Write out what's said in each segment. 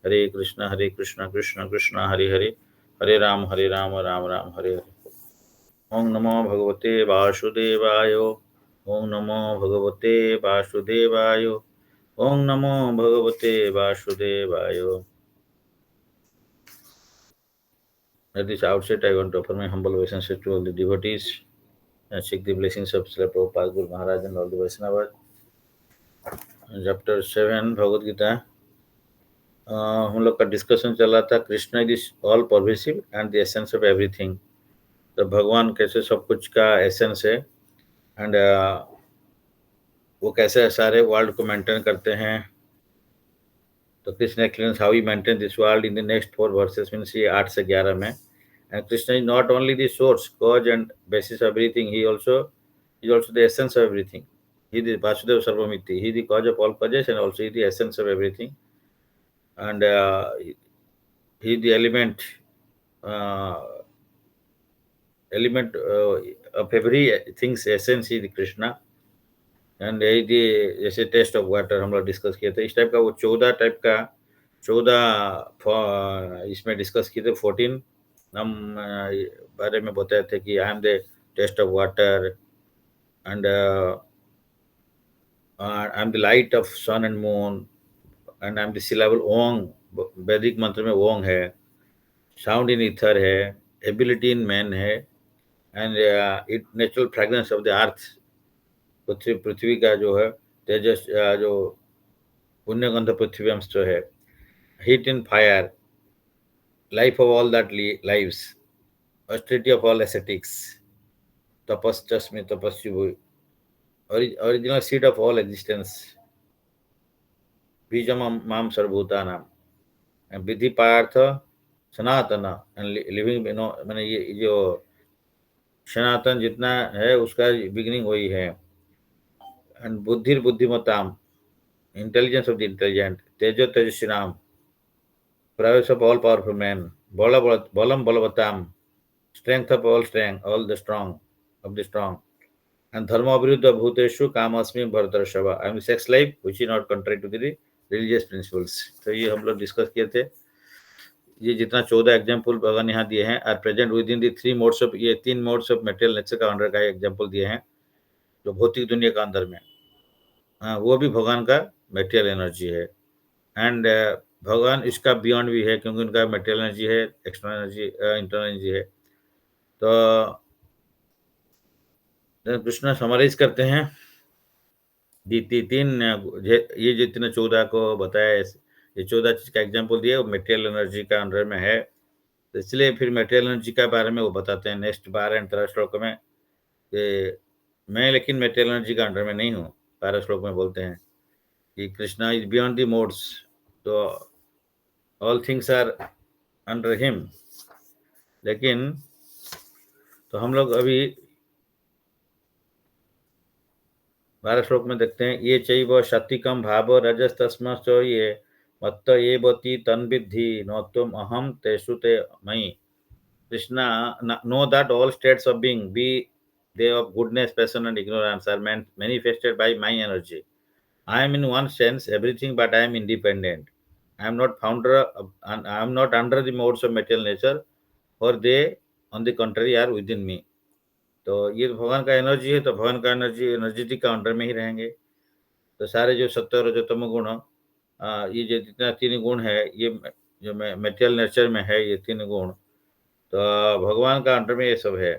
हरे कृष्णा कृष्ण कृष्ण हरे हरे, हरे राम राम राम हरे हरे। ओम नमो भगवते वासुदेवाय, ओम नमो भगवते वासुदेवाय, ओम नमो भगवते वासुदेवाय। At this outset, I want to offer my humble obeisance to all the devotees and seek the blessings of Srila Prabhupada Guru Maharaj and all the Vaishnavas. Chapter 7 Bhagavad Gita. हम लोग का discussion चल रहा था, Krishna is all pervasive and the essence of everything. तो भगवान कैसे सब कुछ का एसेंस है, एंड वो कैसे सारे वर्ल्ड को मेंटेन करते हैं। तो Krishna explains how he maintain this world in the next 4 versus, means ये 8 से 11 में। And Krishna is not only the source, cause and bases of everything, he also the essence of everything. He is Vasudeva Sarvamiti. He is the cause of all causes and also he is the essence of everything. And he is the uh, element of every thing's essence is Krishna. And यही जैसे test of water हम लोग discuss किए थे, इस type का वो 14 type का 14 इसमें डिस्कस किए थे। 14 हम बारे में बताए थे कि I am the taste of water and I am the light of sun and moon and I am the syllable ओंग। वैदिक मंत्र में ओंग है, साउंड इन ईथर है, एबिलिटी इन मैन है, and it natural fragrance of the earth. पृथ्वी का जो है तेजस, जो पुण्यगंध पृथ्वी अंश जो है, heat in fire, life of all that lives, austerity of all ascetics, तपस्वी तपस्वी भूमि, original seed of all existence, बीजम माम सर्वभूतानाम, विधि पार्थ सनातन एंड लिविंग, मैंने ये जो सनातन जितना है उसका बिगिनिंग वही है। एंड बुद्धिर बुद्धिमताम, इंटेलिजेंस ऑफ द इंटेलिजेंट, तेजो तेजस्विनाम, prowess of all powerful men, balam balavatam, strength of all the strong of the strong, and dharma viruddha bhuteshu kamasmi bharatarshava, I am sex life which is not contrary to the religious principles। तो ये हम लोग discuss किए थे। ये जितना 14 example भगवान यहाँ दिए हैं are present within the 3 modes of, ये 3 मोड्स ऑफ मेटेरियल नेचर का अंडर का एग्जाम्पल दिए हैं जो भौतिक दुनिया का अंदर में। हाँ, वो भी भगवान का मेटेरियल एनर्जी है। एंड भगवान इसका बियॉन्ड भी है क्योंकि उनका मेटेरियल एनर्जी है, एक्सटर्नल एनर्जी, इंटरनल एनर्जी है। तो कृष्ण समराइज करते हैं तीन, ये जितने 14 को बताया, ये 14 चीज का एग्जाम्पल दिया वो मेटेरियल एनर्जी का अंडर में है। तो इसलिए फिर मेटेरियल एनर्जी के बारे में वो बताते हैं नेक्स्ट 12 एंड 13 श्लोक में कि मैं लेकिन मेटेरियल एनर्जी का अंडर में नहीं हूँ। 12 श्लोक में बोलते हैं कि Krishna is beyond the modes, तो all things are under him. लेकिन तो हम लोग अभी 12 श्लोक में देखते हैं, ये चैव शक्तिकम भाव रजस तस्मश्च ये मत्त एवति तन्विद्धि नोत्वम अहम तेषु ते मयि। Krishna know that all states of being, be they of goodness, passion and ignorance, are manifested by my energy. I am in one sense everything, but I am independent. I am not founder and I am not under the modes of material nature, for they on the contrary are within me। तो ये भगवान का energy है, तो भगवान का energy energetic का under में ही रहेंगे। तो सारे जो सत्व रजोतम गुण, ये जो जितना 3 गुण है, ये जो मेटेरियल नेचर में है, ये 3 गुण तो भगवान का अंडर में ये सब है।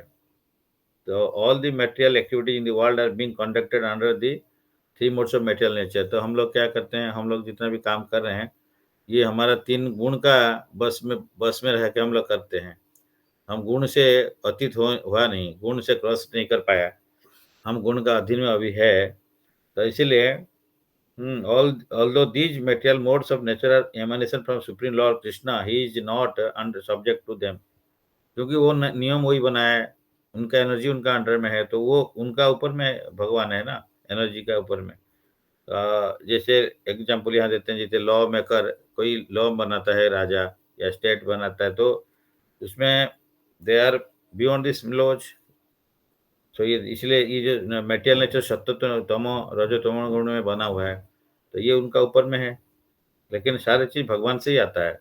तो all the material activity in the world are being conducted under the 3 modes of material nature. तो हम लोग क्या करते हैं, हम लोग जितना भी काम कर रहे हैं ये हमारा 3 गुण का बस में रह के हम लोग करते हैं। हम गुण से अतीत हुआ नहीं, गुण से क्रॉस नहीं कर पाया, हम गुण का अधीन में अभी है। तो इसीलिए although these material modes of nature are emanation from supreme lord Krishna, he is not under subject to them, क्योंकि वो नियम वही बनाया है, उनका एनर्जी उनका अंडर में है, तो वो उनका ऊपर में भगवान है ना, एनर्जी का ऊपर में। जैसे एग्जाम्पल यहाँ देते हैं, जैसे लॉ मेकर कोई लॉ बनाता है, राजा या स्टेट बनाता है, तो उसमें they are beyond this laws. तो ये इसलिए ये जो मेटेरियल नेचर सत्व तमो रजो तमो गुण में बना हुआ है, तो ये उनका ऊपर में है। लेकिन सारी चीज़ भगवान से ही आता है,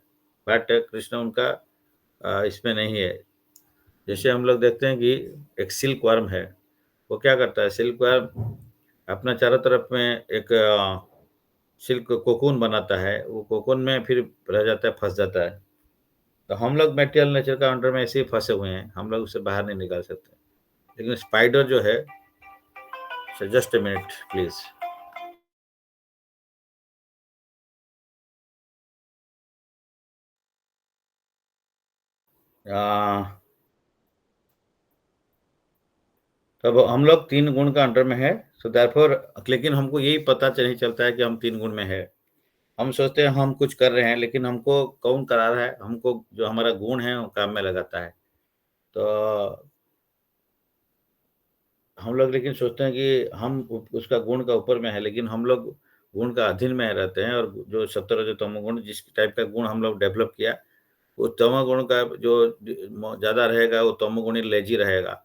बट कृष्ण उनका इसमें नहीं है। जैसे हम लोग देखते हैं कि एक सिल्क वर्म है, वो क्या करता है, सिल्क वर्म अपना चारों तरफ में एक सिल्क कोकून बनाता है, वो कोकून में फिर रह जाता है, फँस जाता है। तो हम लोग मटेरियल नेचर का अंडर में ऐसे ही फँसे हुए हैं, हम लोग उससे बाहर नहीं निकल सकते। लेकिन स्पाइडर जो है, जस्ट अ मिनट प्लीज़। अ, तब हम लोग 3 गुण का अंडर में है, सो देयरफॉर लेकिन हमको यही पता नहीं चलता है कि हम 3 गुण में है। हम सोचते हैं हम कुछ कर रहे हैं, लेकिन हमको कौन करा रहा है, हमको जो हमारा गुण है, वो काम में लगाता है। तो हम लोग लेकिन सोचते हैं कि हम उ उसका गुण का ऊपर में है, लेकिन हम लोग गुण का अधीन में रहते हैं और जो सत्व रजो तमो गुण जिस टाइप का गुण हम लोग डेवलप किया, वो तमोगुण का जो ज़्यादा रहेगा, वो तमोगुणी लेज़ी रहेगा।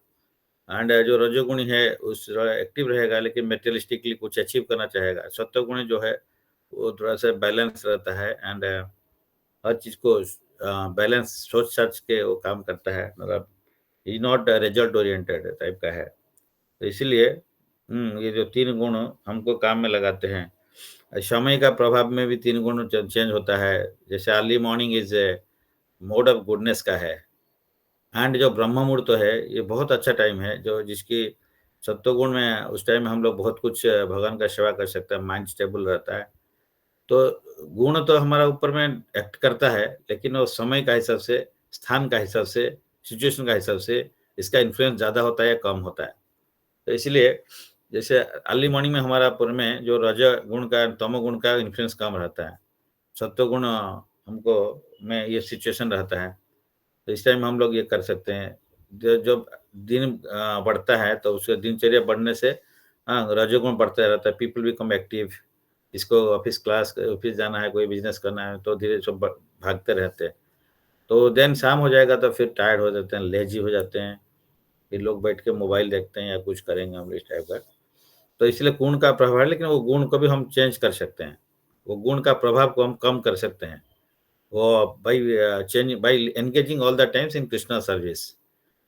एंड जो रजोगुणी है उस एक्टिव रहेगा, लेकिन मटेरियलिस्टिकली कुछ अचीव करना चाहेगा। सत्वगुणी जो है वो थोड़ा-सा बैलेंस रहता है एंड हर चीज़ को बैलेंस सोच-समझ के वो काम करता है। मतलब he is not result oriented type का है। तो इसीलिए ये जो 3 गुण हमको काम में लगाते हैं। समय का प्रभाव में भी 3 गुण चेंज होता है। जैसे early morning is mode of goodness का है। एंड जो ब्रह्म मुहूर्त है, ये बहुत अच्छा टाइम है, जो जिसकी सत्वगुण में उस टाइम में हम लोग बहुत कुछ भगवान का सेवा कर सकते हैं, माइंड स्टेबल रहता है। तो गुण तो हमारा ऊपर में एक्ट करता है, लेकिन वो समय का हिसाब से, स्थान का हिसाब से, सिचुएशन का हिसाब से इसका इन्फ्लुएंस ज़्यादा होता है या कम होता है। तो इसलिए जैसे अर्ली मॉर्निंग में हमारा ऊपर में जो रज गुण का, तमोगुण का इन्फ्लुएंस कम रहता है। सत्वगुण हमको में ये सिचुएशन रहता है। तो इस टाइम हम लोग ये कर सकते हैं। जब दिन बढ़ता है तो उसका दिनचर्या बढ़ने से रजोगुण बढ़ता रहता है, पीपल बिकम एक्टिव। इसको ऑफ़िस जाना है, कोई बिज़नेस करना है तो धीरे सब भागते रहते हैं। तो देन शाम हो जाएगा तो फिर टायर्ड हो जाते हैं, लेज़ी हो जाते हैं। फिर लोग बैठ के मोबाइल देखते हैं या कुछ करेंगे हम इस टाइप का। तो इसलिए गुण का प्रभाव है, लेकिन वो गुण को भी हम चेंज कर सकते हैं। वो गुण का प्रभाव को हम कम कर सकते हैं। वो by engaging all the times in Krishna service.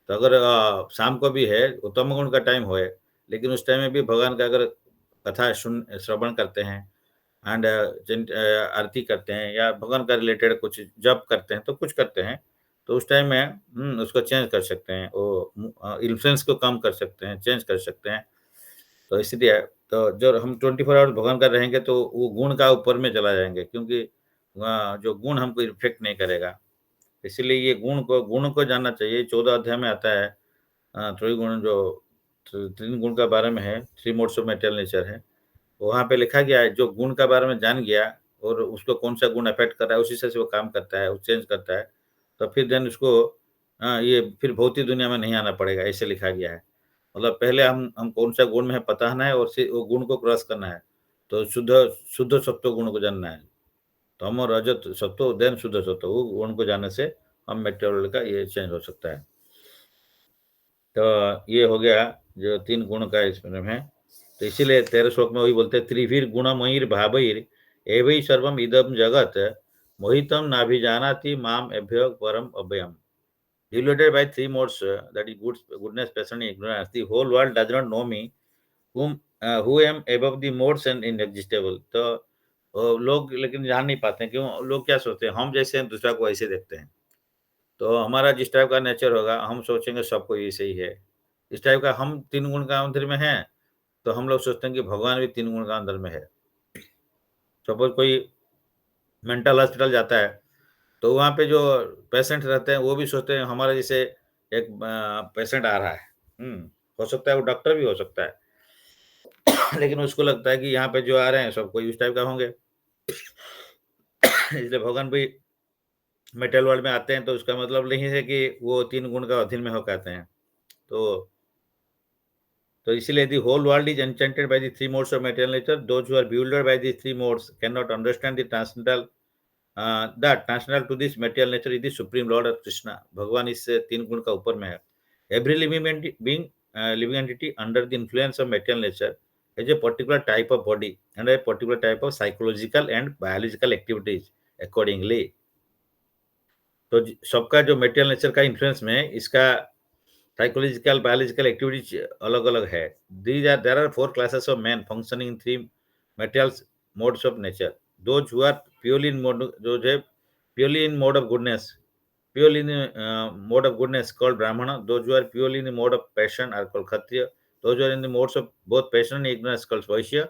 तो अगर शाम को भी है, उत्तम गुण का टाइम होए, लेकिन उस टाइम में भी भगवान का अगर कथा श्रवण करते हैं एंड आरती करते हैं या भगवान का रिलेटेड कुछ जप करते हैं, तो कुछ करते हैं, तो उस टाइम में उसको चेंज कर सकते हैं। वो इन्फ्लुएंस को कम कर सकते हैं, चेंज कर सकते हैं। तो इसलिए तो जो हम 24 आवर्स भगवान का रहेंगे, तो वो गुण का ऊपर में चला जाएँगे, क्योंकि जो गुण हमको इफ़ेक्ट नहीं करेगा। इसीलिए ये गुण को जानना चाहिए। 14 अध्याय में आता है त्रिगुण जो 3 गुण का बारे में है, 3 मोड्स ऑफ मेटेरियल नेचर है। वहाँ पे लिखा गया है, जो गुण का बारे में जान गया और उसको कौन-सा गुण अफ़ेक्ट कर रहा है, उसी से वो काम करता है, वो चेंज करता है। तो फिर देन उसको ये फिर भौतिक दुनिया में नहीं आना पड़ेगा, ऐसे लिखा गया है। मतलब पहले हम कौन-सा गुण में है पता है और वो गुण को क्रॉस करना है। तो शुद्ध शुद्ध सत्व गुण को जानना है। तमो, रजत, सत्व देन शुद्ध सत्व, वो गुण को जानने से हम मेटेरियल का ये चेंज हो सकता है। तो ये हो गया जो 3 गुण का इसमें है। तो इसीलिए 13 श्लोक में वही बोलते हैं, त्रिभिर गुणमयिर भावैर एवै सर्वम इदं जगत् मोहितं नाभिजानाति माम एभ्यो परम अव्ययम्। Diluted by 3 modes, that is goodness, passion, and ignorance. The whole world does not know me, who am above the modes and inexhaustible. तो लोग लेकिन जान नहीं पाते हैं, क्यों? लोग क्या सोचते हैं, हम जैसे हैं दूसरा को ऐसे देखते हैं। तो हमारा जिस टाइप का नेचर होगा, हम सोचेंगे सबको ऐसे ही है। इस टाइप का हम 3 गुण का अंदर में हैं, तो हम लोग सोचते हैं कि भगवान भी 3 गुण का अंदर में है। सपोज़ कोई मेंटल हॉस्पिटल जाता है, तो वहाँ पे जो पेशेंट रहते हैं, वो भी सोचते हैं हमारे जैसे एक पेशेंट आ रहा है। हुँ, हो सकता है वो डॉक्टर भी हो सकता है। लेकिन उसको लगता है कि यहाँ पे जो आ रहे हैं सब कोई उस टाइप का होंगे। इसलिए भगवान भी मेटल वर्ल्ड में आते हैं, तो उसका मतलब नहीं है कि वो 3 गुण का अधीन में होके आते हैं। तो इसीलिए the whole world is enchanted by the 3 modes of material nature. Those who are bewildered by these 3 modes cannot understand the transcendental, that transcendental to this material nature is the supreme lord of Krishna. भगवान इस 3 गुण का ऊपर में है। Every living entity under the influence of material nature has a particular type of body. and a particular type of psychological and biological activities accordingly. तो सबका जो मेटेरियल नेचर का इन्फ्लुएंस में इसका साइकोलॉजिकल बायोलॉजिकल एक्टिविटीज अलग अलग है. These are there are four classes of man functioning in three materials modes of nature. Those who are purely in mode, जो है purely in mode of goodness, purely in mode of goodness called brahmana. Those who are purely in the mode of passion are called kshatriya. Those who are in the modes of both passion and ignorance called vaishya.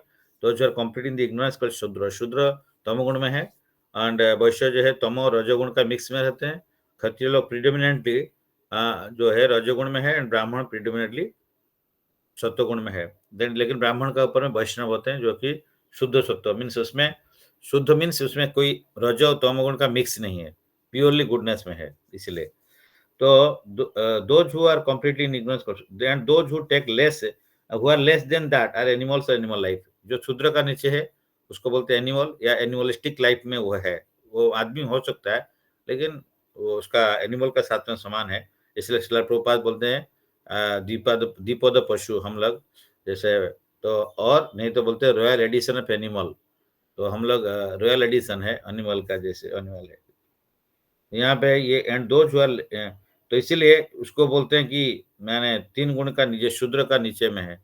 Those who are complete in the ignorance called shudra. Shudra तमोगुण में है and वैश्य जो है तमो रजोगुण का mix में रहते हैं. क्षत्रिय लोग प्रीडोमिनेंटली जो है रजोगुण में है एंड ब्राह्मण प्रीडोमिनेंटली सत्वगुण में है. देन लेकिन ब्राह्मण का ऊपर में वैष्णव होते हैं जो कि शुद्ध सत्व मीन्स उसमें शुद्ध मीन्स उसमें कोई रजो और तमोगुण का मिक्स नहीं है, प्योरली गुडनेस में है. इसलिए तो those who are completely in ignorance and those who take less, who are less than that are animals or animal life. जो क्षुद्र का नीचे है उसको बोलते हैं एनिमल या एनिमलिस्टिक लाइफ में वो है. वो आदमी हो सकता है लेकिन वो उसका एनिमल का साथ में समान है. इसलिए श्रील प्रभुपाद बोलते हैं दीपोद पशु हम लोग जैसे, तो और नहीं तो बोलते हैं रॉयल एडिशन ऑफ एनिमल. तो हम लोग रॉयल एडिशन है एनिमल का, जैसे एनिमल है यहाँ पे ये. एंड दोज आर, तो इसीलिए उसको बोलते हैं कि मैंने तीन गुण का नीचे शूद्र का नीचे में है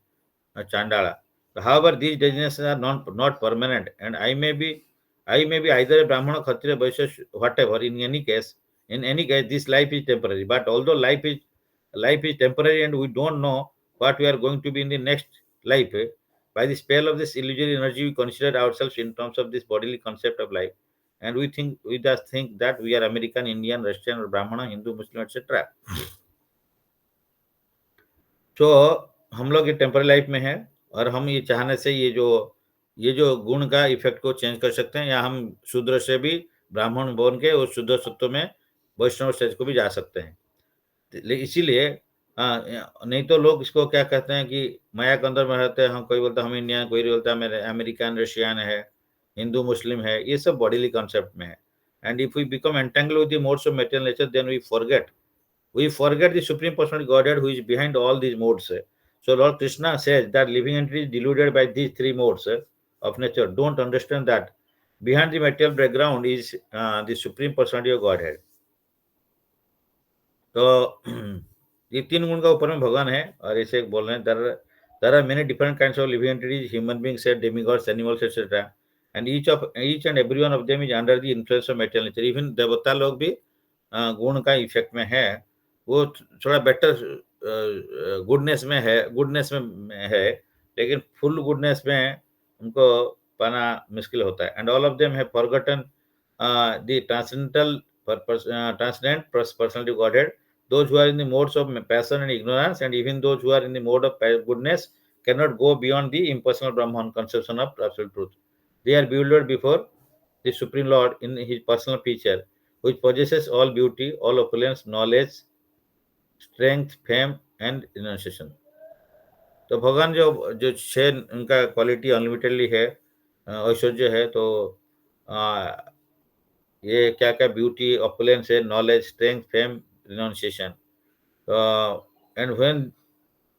चांडाला. However these designations are not permanent and I may be either a brahmana kshatriya vaishya whatever. In any case this life is temporary, but although life is temporary and we don't know what we are going to be in the next life, by the spell of this illusory energy we consider ourselves in terms of this bodily concept of life, and we just think that we are American, Indian, Russian or Brahmana, Hindu, Muslim, etc. तो हम लोग ये temporary life में है और हम ये चाहने से ये जो गुण का इफेक्ट को चेंज कर सकते हैं, या हम शूद्र से भी ब्राह्मण बन के उस शुद्ध सत्व में वैष्णव स्टेज को भी जा सकते हैं. इसीलिए नहीं तो लोग इसको क्या कहते हैं कि माया के अंदर में रहते हैं. हम कोई बोलता है हम इंडियन, कोई बोलता है अमेरिकन, रशियन है, हिंदू, मुस्लिम है. ये सब बॉडीली कॉन्सेप्ट में है. And if we become entangled with the modes of material nature then we forget the supreme personality godhead who is behind all these modes. So Lord Krishna says that living entities deluded by these three modes of nature don't understand that behind the material background is the supreme personality of godhead. तो ये तीन गुण का ऊपर में भगवान है. और ऐसे बोल रहे हैं there are many different kinds of living entities, human beings, demigods, animals, etc. And each and every one of them is under the influence of material nature. Even देवता लोग भी गुण का इफेक्ट में है. वो थोड़ा बेटर गुडनेस में है लेकिन फुल गुडनेस में उनको पाना मुश्किल होता है. And all of them have forgotten the transcendent personality godhead. Those who are in the modes of passion and ignorance, and even those who are in the mode of goodness, cannot go beyond the impersonal Brahman conception of absolute truth. They are bewildered before the Supreme Lord in his personal feature, which possesses all beauty, all opulence, knowledge, strength, fame and renunciation. तो भगवान जो छह उनका quality unlimitedly है, ऐश्वर्य है. तो ये क्या क्या ब्यूटी, ऑपुलेंस है, knowledge, strength, fame, renunciation. And when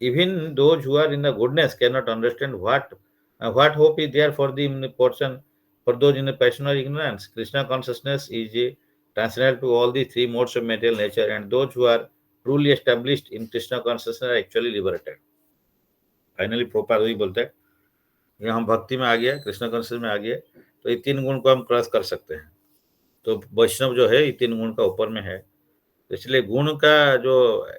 even those who are in the goodness cannot understand what hope is there for the portion for those in the passion or ignorance. Krishna consciousness is transcendental to all the three modes of material nature, and those who are truly established in Krishna consciousness are actually liberated. Finally Prabhupada वही बोलते हैं ये हम भक्ति में आ गया, Krishna conscious में आ गया तो ये तीन गुण को हम क्रॉस कर सकते हैं. तो वैष्णव जो है ये तीन गुण का ऊपर में है. इसलिए गुण का जो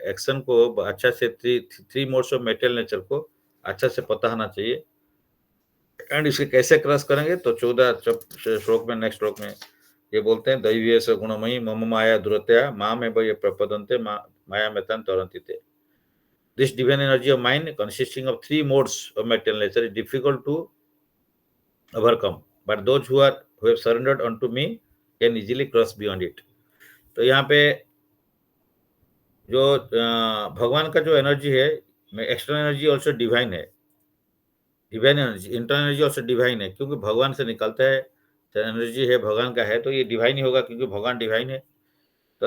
एक्शन को अच्छा से three modes of material nature को अच्छा से पता होना चाहिए. एंड इसके कैसे क्रॉस करेंगे तो 14 श्लोक में, नेक्स्ट श्लोक में ये बोलते हैं दैवीय से गुणमयी मम माया दुरतया माँ में ये प्रपदंते माया में तन तरंतिते. This divine energy of mind consisting of three modes of material nature is difficult to overcome, but those who have surrendered unto me can easily cross beyond it. तो यहाँ पे जो भगवान का जो एनर्जी है, एक्सटर्नल एनर्जी ऑल्सो डिवाइन है, divine energy, internal energy also divine है. क्योंकि भगवान से निकलता है, एनर्जी है भगवान का है तो ये डिवाइन ही होगा क्योंकि भगवान डिवाइन है. तो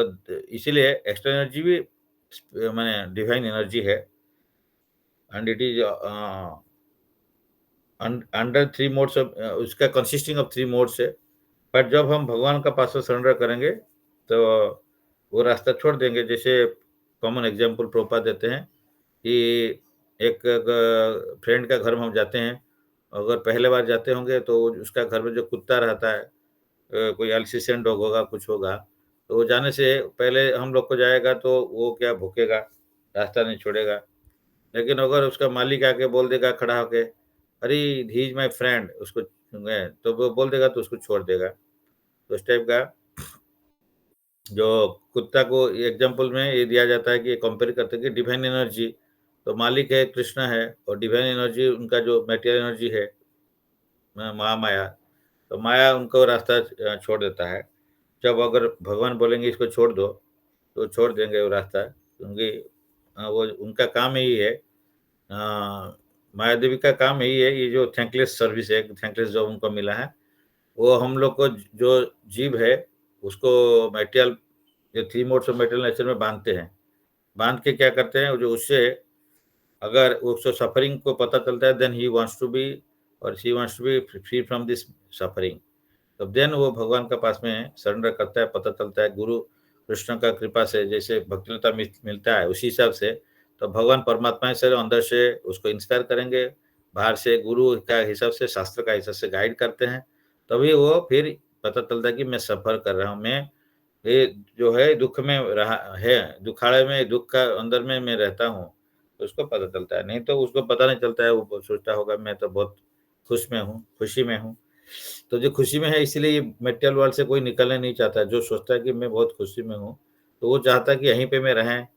इसीलिए एक्सटर्नल एनर्जी भी माने डिवाइन एनर्जी है. And it is under three modes of उसका कंसिस्टिंग ऑफ थ्री मोड्स है। बट जब हम भगवान का पास सरेंडर करेंगे तो वो रास्ता छोड़ देंगे। जैसे कॉमन एग्जांपल प्रभुपाद देते हैं कि एक फ्रेंड का घर में हम जाते हैं, अगर पहले बार जाते होंगे तो उसका घर में जो कुत्ता रहता है, कोई अल्सीशियन डॉग होगा, कुछ होगा, तो वो जाने से पहले हम लोग को जाएगा तो वो क्या भूकेगा, रास्ता नहीं छोड़ेगा। लेकिन अगर उसका मालिक आके बोल देगा खड़ा होके, अरे ही इज माय फ्रेंड, उसको तो वो बोल देगा तो उसको छोड़ देगा। तो इस टाइप का जो कुत्ता को एग्जांपल में ये दिया जाता है कि कंपेयर करते हैं कि डिवाइन एनर्जी, तो मालिक है कृष्णा है और डिवाइन एनर्जी उनका जो मटेरियल एनर्जी है महामाया, तो माया उनको रास्ता छोड़ देता है। जब अगर भगवान बोलेंगे इसको छोड़ दो, तो छोड़ देंगे वो रास्ता, क्योंकि वो उनका काम यही है। माया देवी का काम यही है, ये जो थैंकलेस सर्विस है, थैंकलेस जॉब उनको मिला है, वो हम लोग को जो जीव है उसको मेटेरियल, जो three modes of material nature में बांधते हैं। बांध के क्या करते हैं, जो उससे अगर उसको सफरिंग को पता चलता है, then he wants to be और she wants to be free from this suffering, तब देन वो भगवान के पास में सरेंडर करता है। पता चलता है गुरु कृष्ण का कृपा से जैसे भक्तिलता मिलता है उसी हिसाब से, तो भगवान परमात्मा से अंदर से उसको इंस्पायर करेंगे, बाहर से गुरु का हिसाब से, शास्त्र का हिसाब से गाइड करते हैं। तभी वो फिर पता चलता है कि मैं सफर कर रहा हूँ, मैं ये जो है दुख में रहा है, दुखालय में, दुख का अंदर में मैं रहता हूँ, तो उसको पता चलता है। नहीं तो उसको पता नहीं चलता है, वो सोचता होगा मैं तो बहुत खुशी में हूँ। तो जो खुशी में है इसीलिए ये मेटेरियल वर्ल्ड से कोई निकलना नहीं चाहता। जो सोचता है कि मैं बहुत खुशी में हूँ, तो वो चाहता है कि यहीं पे मैं रहें।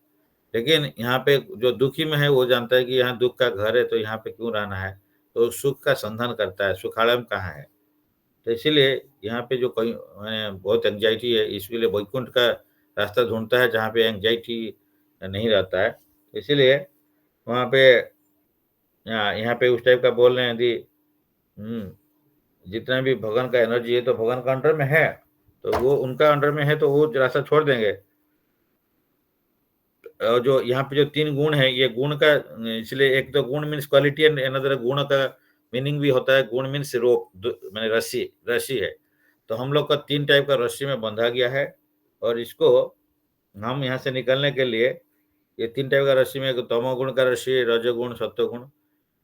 लेकिन यहाँ पे जो दुखी में है वो जानता है कि यहाँ दुःख का घर है, तो यहाँ पे क्यों रहना है? तो सुख का संधान करता है, सुखालय में कहाँ है? तो इसीलिए यहाँ पे जो कोई बहुत एंग्ज़ायटी है, इसलिए वैकुंठ का रास्ता ढूँढता है जहाँ पे एंग्ज़ायटी नहीं रहता है। इसीलिए वहाँ पे यहाँ पे उस टाइप का बोल रहे हैं कि हुँ, जितना भी भगवान का एनर्जी है तो भगवान का अंडर में है, तो वो उनका अंडर में है तो वो रास्ता छोड़ देंगे। जो यहाँ पे जो 3 गुण हैं, ये गुण का इसलिए एक तो गुण मीन्स क्वालिटी एंड अनदर गुण का मीनिंग भी होता है। गुण मीन्स रोप, माने रस्सी, रस्सी है। तो हम लोग का 3 टाइप का रस्सी में बंधा गया है और इसको हम यहाँ से निकलने के लिए ये 3 टाइप का रस्सी में, एक तमोगुण का रस्सी, रजोगुण, सत्वगुण।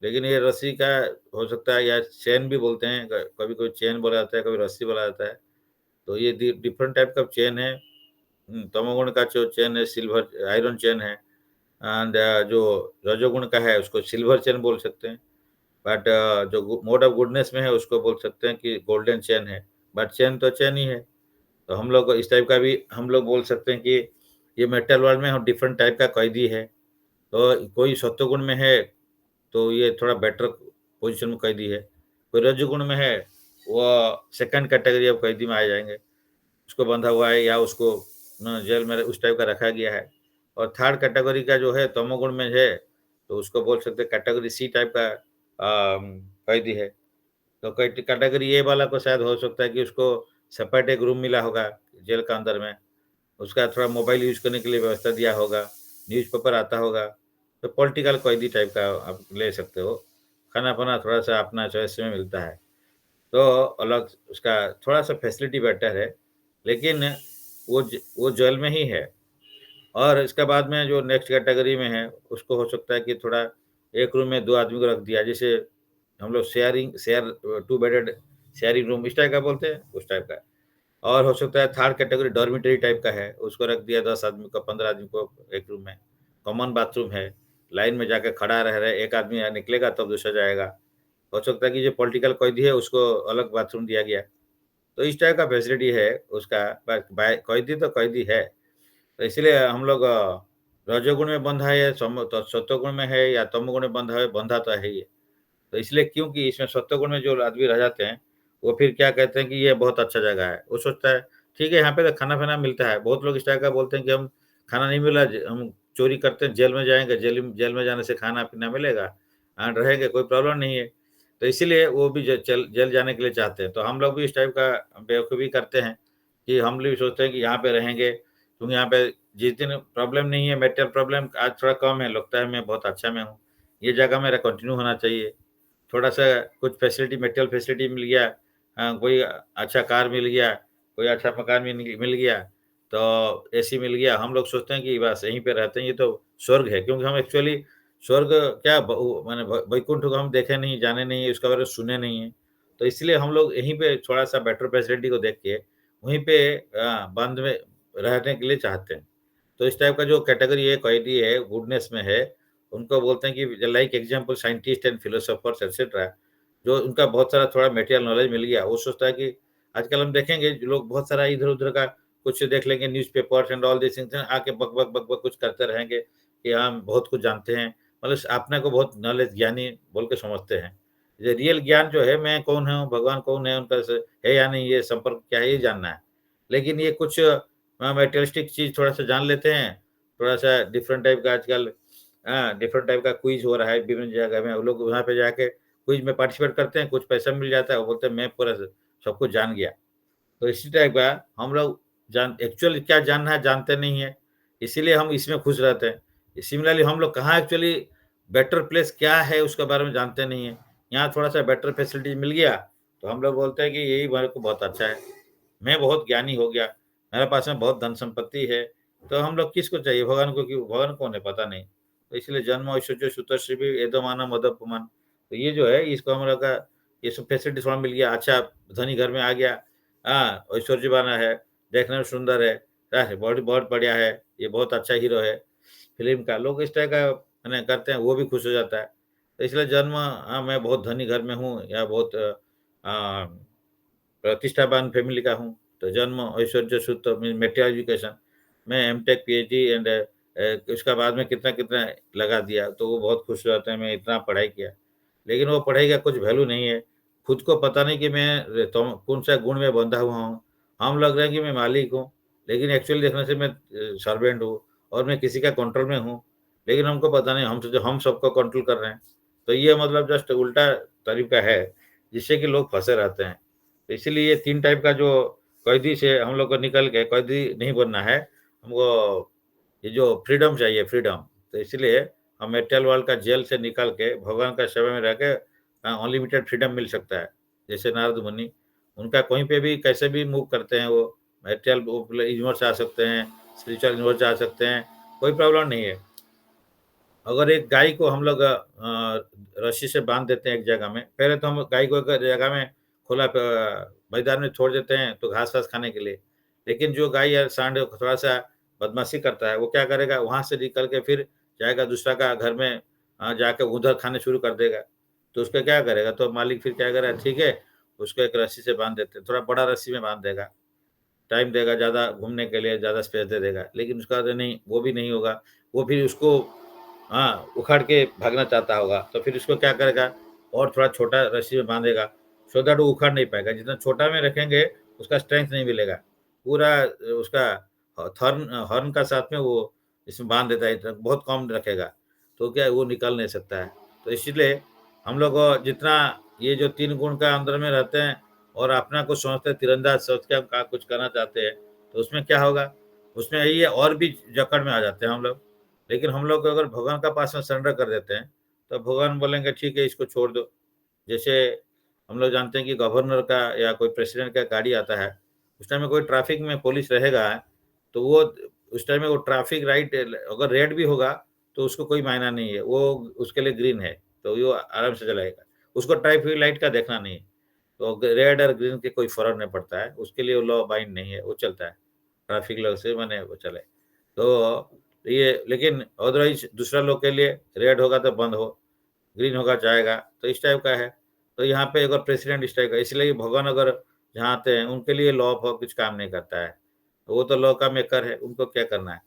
लेकिन ये रस्सी का हो सकता है या चेन भी बोलते हैं, कभी-कभी चेन बोला जाता है, कभी रस्सी बोला जाता है। तो ये डिफरेंट टाइप का चेन है। तमोगुण का जो चेन है सिल्वर आयरन चेन है, एंड जो रजोगुण का है उसको सिल्वर चेन बोल सकते हैं। बट जो मोड ऑफ गुडनेस में है उसको बोल सकते हैं कि गोल्डन चेन है। बट चेन तो चेन ही है। तो हम लोग इस टाइप का भी हम लोग बोल सकते हैं कि ये मेटल वर्ल्ड में हम डिफरेंट टाइप का कैदी है। तो कोई सत्वगुण में है तो ये थोड़ा बेटर पोजीशन में कैदी है। कोई रजोगुण में है, वो सेकंड कैटेगरी ऑफ कैदी में आ जाएँगे। उसको बंधा हुआ है या उसको जेल में उस टाइप का रखा गया है। और थर्ड कैटेगरी का जो है तमोगुण में है, तो उसको बोल सकते हैं कैटेगरी सी टाइप का कैदी है। तो कैटेगरी ए वाला को शायद हो सकता है कि उसको सेपरेट एक रूम मिला होगा जेल का अंदर में। उसका थोड़ा मोबाइल यूज़ करने के लिए व्यवस्था दिया होगा, न्यूज़पेपर आता होगा। तो पॉलिटिकल कैदी टाइप का आप ले सकते हो। खाना-पाना थोड़ा-सा अपना चॉइस में मिलता है। तो अलग उसका थोड़ा-सा फैसिलिटी बेटर है, लेकिन वो जेल में ही है। और इसके बाद में जो नेक्स्ट कैटेगरी में है, उसको हो सकता है कि थोड़ा एक रूम में 2 आदमी को रख दिया, जैसे हम लोग शेयर 2 बेडेड शेयरिंग रूम इस टाइप का बोलते हैं, उस टाइप का। और हो सकता है थर्ड कैटेगरी डॉर्मिटरी टाइप का है, उसको रख दिया 10 आदमी को, 15 आदमी को एक रूम में। कॉमन बाथरूम है, लाइन में जाके खड़ा रह रहे, एक आदमी यहाँ निकलेगा तब दूसरा जाएगा। हो सकता है कि जो पॉलिटिकल कैदी है उसको अलग बाथरूम दिया गया। तो इस टाइप का फैसिलिटी है उसका, बट बाय कैदी तो कैदी है। तो इसीलिए हम लोग रजोगुण में बंधा है, तो सत्वगुण में है या तमोगुण में बंधा तो है ही है। तो इसलिए क्योंकि इसमें सत्वगुण में जो आदमी रह जाते हैं, वो फिर क्या कहते हैं कि ये बहुत अच्छा जगह है। वो सोचता है ठीक है यहाँ पे तो खाना-पीना मिलता है। बहुत लोग इस टाइप का बोलते हैं कि हम खाना नहीं मिला हम चोरी करते हैं, जेल में जाएँगे, जेल में जाने से खाना-पीना मिलेगा एंड रहेंगे, कोई प्रॉब्लम नहीं है। तो इसीलिए वो भी ज चल जेल जाने के लिए चाहते हैं। तो हम लोग भी इस टाइप का बेवकूफ़ी करते हैं कि हम भी सोचते हैं कि यहाँ पे रहेंगे, क्योंकि यहाँ पे जिस दिन प्रॉब्लम नहीं है, मेंटल प्रॉब्लम आज थोड़ा कम है, लगता है मैं बहुत अच्छा में हूँ। ये जगह मेरा कंटिन्यू होना चाहिए। थोड़ा-सा कुछ फैसिलिटी मटेरियल फैसिलिटी मिल गया, कोई अच्छा कार मिल गया, कोई अच्छा मकान मिल मिल गया, तो एसी मिल गया। हम लोग सोचते हैं कि बस यहीं पे रहते हैं, ये तो स्वर्ग है, क्योंकि हम एक्चुअली स्वर्ग क्या ब वो माने व वैकुंठ को हम देखे नहीं, जाने नहीं, उसके बारे में सुने नहीं हैं। तो इसलिए हम लोग यहीं पे थोड़ा-सा बेटर फैसिलिटी को देख के वहीं पे बंद में रहने के लिए चाहते हैं। तो इस टाइप का जो कैटेगरी है, कैटेगरी है, गुडनेस में है, उनको बोलते हैं कि like example scientist and philosophers et cetera, जो उनका बहुत सारा थोड़ा मटेरियल नॉलेज मिल गया, वो सोचता है कि आजकल हम देखेंगे जो लोग बहुत सारा इधर-उधर का कुछ देख लेंगे newspapers and all this things, आके बक-बक, बक-बक कुछ करते रहेंगे कि हम बहुत कुछ जानते हैं। मतलब अपने को बहुत नॉलेज ज्ञानी बोल के समझते हैं। ये रियल ज्ञान जो है, मैं कौन हूँ, भगवान कौन है, उनका स है या नहीं, ये संपर्क क्या है, ये जानना है। लेकिन ये कुछ मटेरियलिस्टिक चीज़ थोड़ा-सा जान लेते हैं, थोड़ा-सा डिफरेंट टाइप का आजकल डिफरेंट टाइप का क्विज़ हो रहा है विभिन्न जगह में, वो लोग वहाँ पे जाके क्विज़ में पार्टिसिपेट करते हैं, कुछ पैसा मिल जाता है, वो बोलते हैं मैं पूरा सब कुछ जान गया। तो इसी टाइप का हम लोग जान एक्चुअली क्या जानना है जानते नहीं हैं, इसीलिए हम इसमें खुश रहते हैं। सिमिलरली हम लोग कहाँ एक्चुअली बेटर प्लेस क्या है उसके बारे में जानते नहीं हैं। यहाँ थोड़ा-सा बेटर फैसिलिटी मिल गया, तो हम लोग बोलते हैं कि यही मेरे को बहुत अच्छा है। मैं बहुत ज्ञानी हो गया, मेरे पास में बहुत धन संपत्ति है, तो हम लोग किसको चाहिए भगवान को, क्यों भगवान कौन है पता नहीं। तो इसलिए जन्म ऐश्वर्य सुतश्री एदमाना मदपुमान, तो ये जो है इसको हम लोग का ये सब फैसिलिटी थोड़ा मिल गया, अच्छा धनी घर में आ गया, ऐश्वर्यवान है, देखने में सुंदर है, बॉडी बहुत बढ़िया है, ये बहुत अच्छा हीरो है फ़िल्म का, लोग इस तरह का माने करते हैं, वो भी खुश हो जाता है। तो इसलिए जन्म मैं बहुत धनी घर में हूँ या बहुत प्रतिष्ठावान फैमिली का हूँ, तो जन्म ऐश्वर्य सुत मीन मेटेरियल एजुकेशन, मैं एमटेक, पीएचडी एंड उसका बाद में कितना-कितना लगा दिया, तो वो बहुत खुश रहते हैं, मैं इतना पढ़ाई किया। लेकिन वो पढ़ाई का कुछ वैल्यू नहीं है, खुद को पता नहीं कि मैं तो कौन-सा गुण में बंधा हुआ हूँ। हम लग रहा है कि मैं मालिक हूँ, लेकिन एक्चुअली देखने से मैं सर्वेंट हूँ और मैं किसी का कंट्रोल में हूँ, लेकिन हमको पता नहीं, हम सोचे हम सबको कंट्रोल कर रहे हैं। तो ये मतलब जस्ट उल्टा तरीका है, जिससे कि लोग फँसे रहते हैं। तो इसीलिए ये 3 टाइप का जो कैदी से हम लोग को निकल के कैदी नहीं बनना है, हमको ये जो फ्रीडम चाहिए फ्रीडम। तो इसलिए हम मेटल वर्ल्ड का जेल से निकल के भगवान का सेवा में रह के अनलिमिटेड फ्रीडम मिल सकता है। जैसे नारद मुनि, उनका कहीं पे भी कैसे भी मूव करते हैं वो, मेटेरियल वो यूनिवर्स आ सकते हैं, स्पिरिचुअल यूनिवर्स आ सकते हैं, कोई प्रॉब्लम नहीं है। अगर एक गाय को हम लोग रस्सी से बाँध देते हैं एक जगह में, पहले तो हम गाय को एक जगह में खुला मैदान में छोड़ देते हैं तो घास-वास खाने के लिए। लेकिन जो गाय या सांड थोड़ा-सा बदमाशी करता है, वो क्या करेगा, वहाँ से निकल के फिर जाएगा दूसरा का घर में, जाके उधर खाने शुरू कर देगा। तो उसका क्या करेगा, तो मालिक फिर क्या करेगा, ठीक है, उसको एक रस्सी से बाँध देते हैं, थोड़ा बड़ा रस्सी में बाँध देगा। टाइम देगा ज़्यादा घूमने के लिए, ज़्यादा स्पेस दे देगा। लेकिन उसका तो नहीं, वो भी नहीं होगा। वो फिर उसको उखाड़ के भागना चाहता होगा, तो फिर उसको क्या करेगा, और थोड़ा छोटा रस्सी में बाँधेगा, सो दैट वो उखाड़ नहीं पाएगा। जितना छोटा में रखेंगे, उसका स्ट्रेंथ नहीं मिलेगा। पूरा उसका हॉर्न का साथ में वो इसमें बाँध देता है, इतना बहुत कम रखेगा, तो क्या है, वो निकल नहीं सकता है। तो इसीलिए हम लोग को जितना ये जो 3 गुण का अंदर में रहते हैं और अपना कुछ समझते हैं, तीरंदाज़ सोच के हम कुछ करना चाहते हैं, तो उसमें क्या होगा, उसमें यही है, और भी जकड़ में आ जाते हैं हम लोग। लेकिन हम लोग अगर भगवान का पास में सरेंडर कर देते हैं, तो भगवान बोलेंगे ठीक है, इसको छोड़ दो। जैसे हम लोग जानते हैं कि गवर्नर का या कोई प्रेसिडेंट का गाड़ी आता है, उस टाइम में कोई ट्रैफिक में पुलिस रहेगा, तो वो उस टाइम में वो ट्रैफिक लाइट अगर रेड भी होगा, तो उसको कोई मायना नहीं है, वो उसके लिए ग्रीन है, तो वो आराम से चलाएगा। उसको ट्रैफिक लाइट का देखना नहीं है। तो रेड और ग्रीन के कोई फ़र्क नहीं पड़ता है, उसके लिए वो लॉ बाइंड नहीं है, वो चलता है। ट्रैफिक लॉ से माने वो चले। तो ये लेकिन अदरवाइज़ दूसरा लोग के लिए रेड होगा तो बंद हो, ग्रीन होगा जाएगा, तो इस टाइप का है। तो यहाँ पे अगर प्रेसिडेंट इस टाइप का, इसलिए भगवान अगर जहाँ आते हैं, उनके लिए लॉ फ़ॉ कुछ काम नहीं करता है। तो वो तो लॉ का मेकर है, उनको क्या करना है।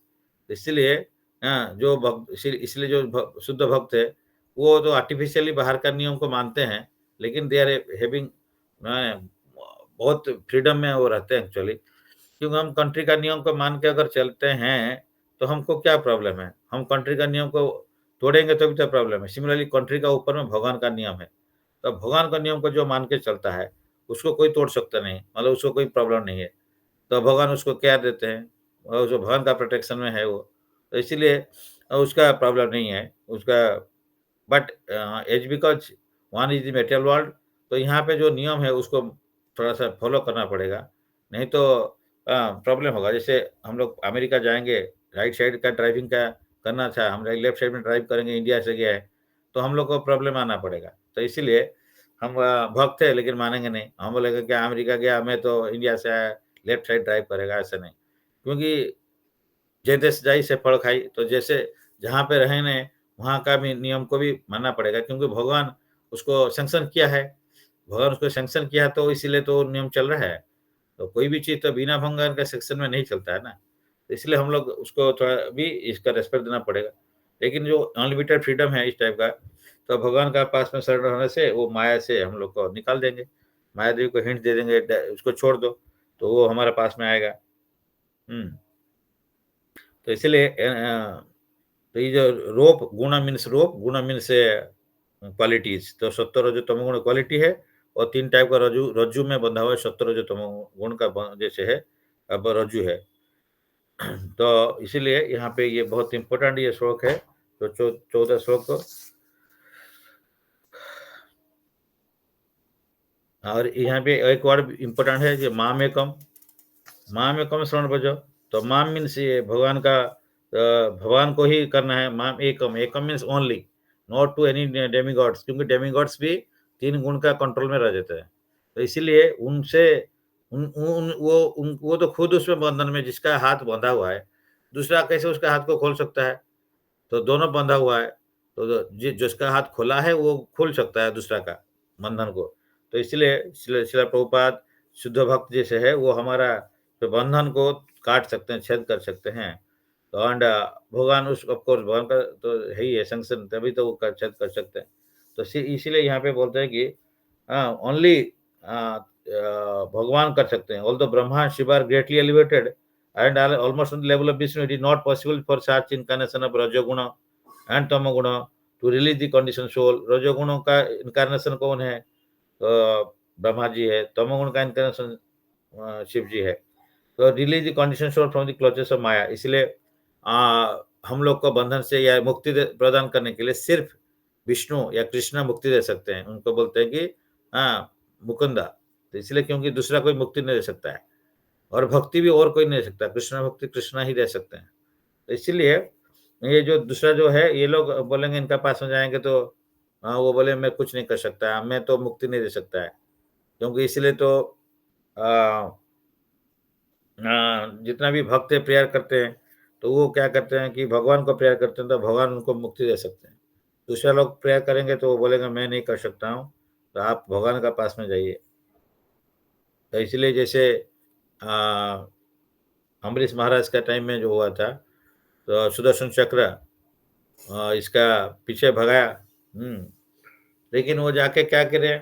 इसलिए जो भक्त इसलिए जो शुद्ध भक्त है, वो तो आर्टिफ़िशियली बाहर का नियम को मानते हैं, लेकिन दे आर हैविंग बहुत फ्रीडम में वो रहते हैं एक्चुअली। क्योंकि हम कंट्री का नियम को मान के अगर चलते हैं, तो हमको क्या प्रॉब्लम है? हम कंट्री का नियम को तोड़ेंगे तभी तो प्रॉब्लम है। सिमिलरली कंट्री का ऊपर में भगवान का नियम है। तो भगवान का नियम को जो मान के चलता है, उसको कोई तोड़ सकता नहीं, मतलब उसको कोई प्रॉब्लम नहीं है। तो भगवान उसको केयर देते हैं और जो भगवान का प्रोटेक्शन में है वो। तो इसीलिए उसका प्रॉब्लम नहीं है, उसका but as because one is the material world. तो यहाँ पे जो नियम है उसको थोड़ा सा फॉलो करना पड़ेगा, नहीं तो प्रॉब्लम होगा। जैसे हम लोग अमेरिका जाएंगे, राइट साइड का ड्राइविंग का करना था, हम लेफ्ट साइड में ड्राइव करेंगे, इंडिया से गया है तो हम लोग को प्रॉब्लम आना पड़ेगा। तो इसीलिए हम भक्त है लेकिन मानेंगे नहीं, हम बोलेंगे क्या अमेरिका गया, मैं तो इंडिया से आया, लेफ्ट साइड ड्राइव करेगा, ऐसा नहीं। क्योंकि जे देश जाई से फल खाई, तो जैसे जहाँ पे रहे ने वहाँ का भी नियम को भी मानना पड़ेगा, क्योंकि भगवान उसको सैंक्शन किया है, भगवान उसको सैंक्शन किया तो इसीलिए तो नियम चल रहा है। तो कोई भी चीज़ तो बिना भगवान के सेक्शन में नहीं चलता है ना, तो इसलिए हम लोग उसको थोड़ा भी इसका रिस्पेक्ट देना पड़ेगा। लेकिन जो अनलिमिटेड फ्रीडम है इस टाइप का, तो भगवान का पास में सरेंडर होने से वो माया से हम लोग को निकाल देंगे, माया देवी को हिंट दे देंगे उसको छोड़ दो, तो वो हमारे पास में आएगा। तो इसीलिए तो ये जो गुण मीन्स क्वालिटीज, तो सत्व रजो तमोगुण क्वालिटी है, और तीन टाइप का रज्जु रज्जु में बंधा हुआ है, सत्व रजो तमोगुण का जैसे है अब रज्जु है। तो इसीलिए यहाँ पे ये बहुत इंपॉर्टेंट ये श्लोक है, तो 14 श्लोक। और यहाँ पे एक और इम्पोर्टेंट है कि माम एकम श्रवण भजो। तो माम मीन्स ये भगवान का, भगवान को ही करना है। माम एकम, एकम means only, not to any demigods, क्योंकि डेमीगॉड्स भी तीन गुण का कंट्रोल में रह जाते हैं। तो इसीलिए उनसे वो तो खुद उसमें बंधन में, जिसका हाथ बंधा हुआ है, दूसरा कैसे उसका हाथ को खोल सकता है? तो दोनों बंधा हुआ है, तो जिसका हाथ खोला है वो खोल सकता है दूसरा का बंधन को। तो इसलिए शिला प्रभुपाद शुद्ध भक्त जैसे है, वो हमारा तो बंधन को काट सकते हैं, छेद कर सकते हैं। तो एंड भगवान उस ऑफकोर्स भगवान का तो है ही है संगठन, तभी तो वो छेद कर सकते हैं। तो इसीलिए यहाँ पे बोलते हैं कि ओनली भगवान कर सकते हैं। Although Brahma Shiva are greatly elevated and are almost on the level of Vishnu, it is not possible for such incarnation of Rajoguna and Tamoguna to release the conditioned soul. रजोगुणों का इनकारनेशन कौन है? तो ब्रह्मा जी है। तमोगुण का इनकारनेशन शिव जी है। तो release the condition soul from the clutches of Maya. इसलिए हम लोग को बंधन से या मुक्ति प्रदान करने के लिए सिर्फ विष्णु या कृष्ण मुक्ति दे सकते हैं। उनको बोलते हैं कि मुकुंदा। तो इसलिए क्योंकि दूसरा कोई मुक्ति नहीं दे सकता है, और भक्ति भी और कोई नहीं दे सकता, कृष्ण भक्ति कृष्ण ही दे सकते हैं। तो इसीलिए ये जो दूसरा जो है, ये लोग बोलेंगे इनका पास में जाएंगे तो वो बोले मैं कुछ नहीं कर सकता, मैं तो मुक्ति नहीं दे सकता है। क्योंकि इसलिए तो जितना भी भक्त प्रेयर करते हैं, तो वो क्या करते हैं कि भगवान को प्रेयर करते हैं, तो भगवान उनको मुक्ति दे सकते हैं। दूसरा लोग प्रेयर करेंगे तो वो बोलेंगे मैं नहीं कर सकता हूँ, तो आप भगवान का पास में जाइए। तो इसलिए जैसे अम्बरीश महाराज का टाइम में जो हुआ था, तो सुदर्शन चक्र इसका पीछे भगाया। लेकिन वो जाके क्या करे,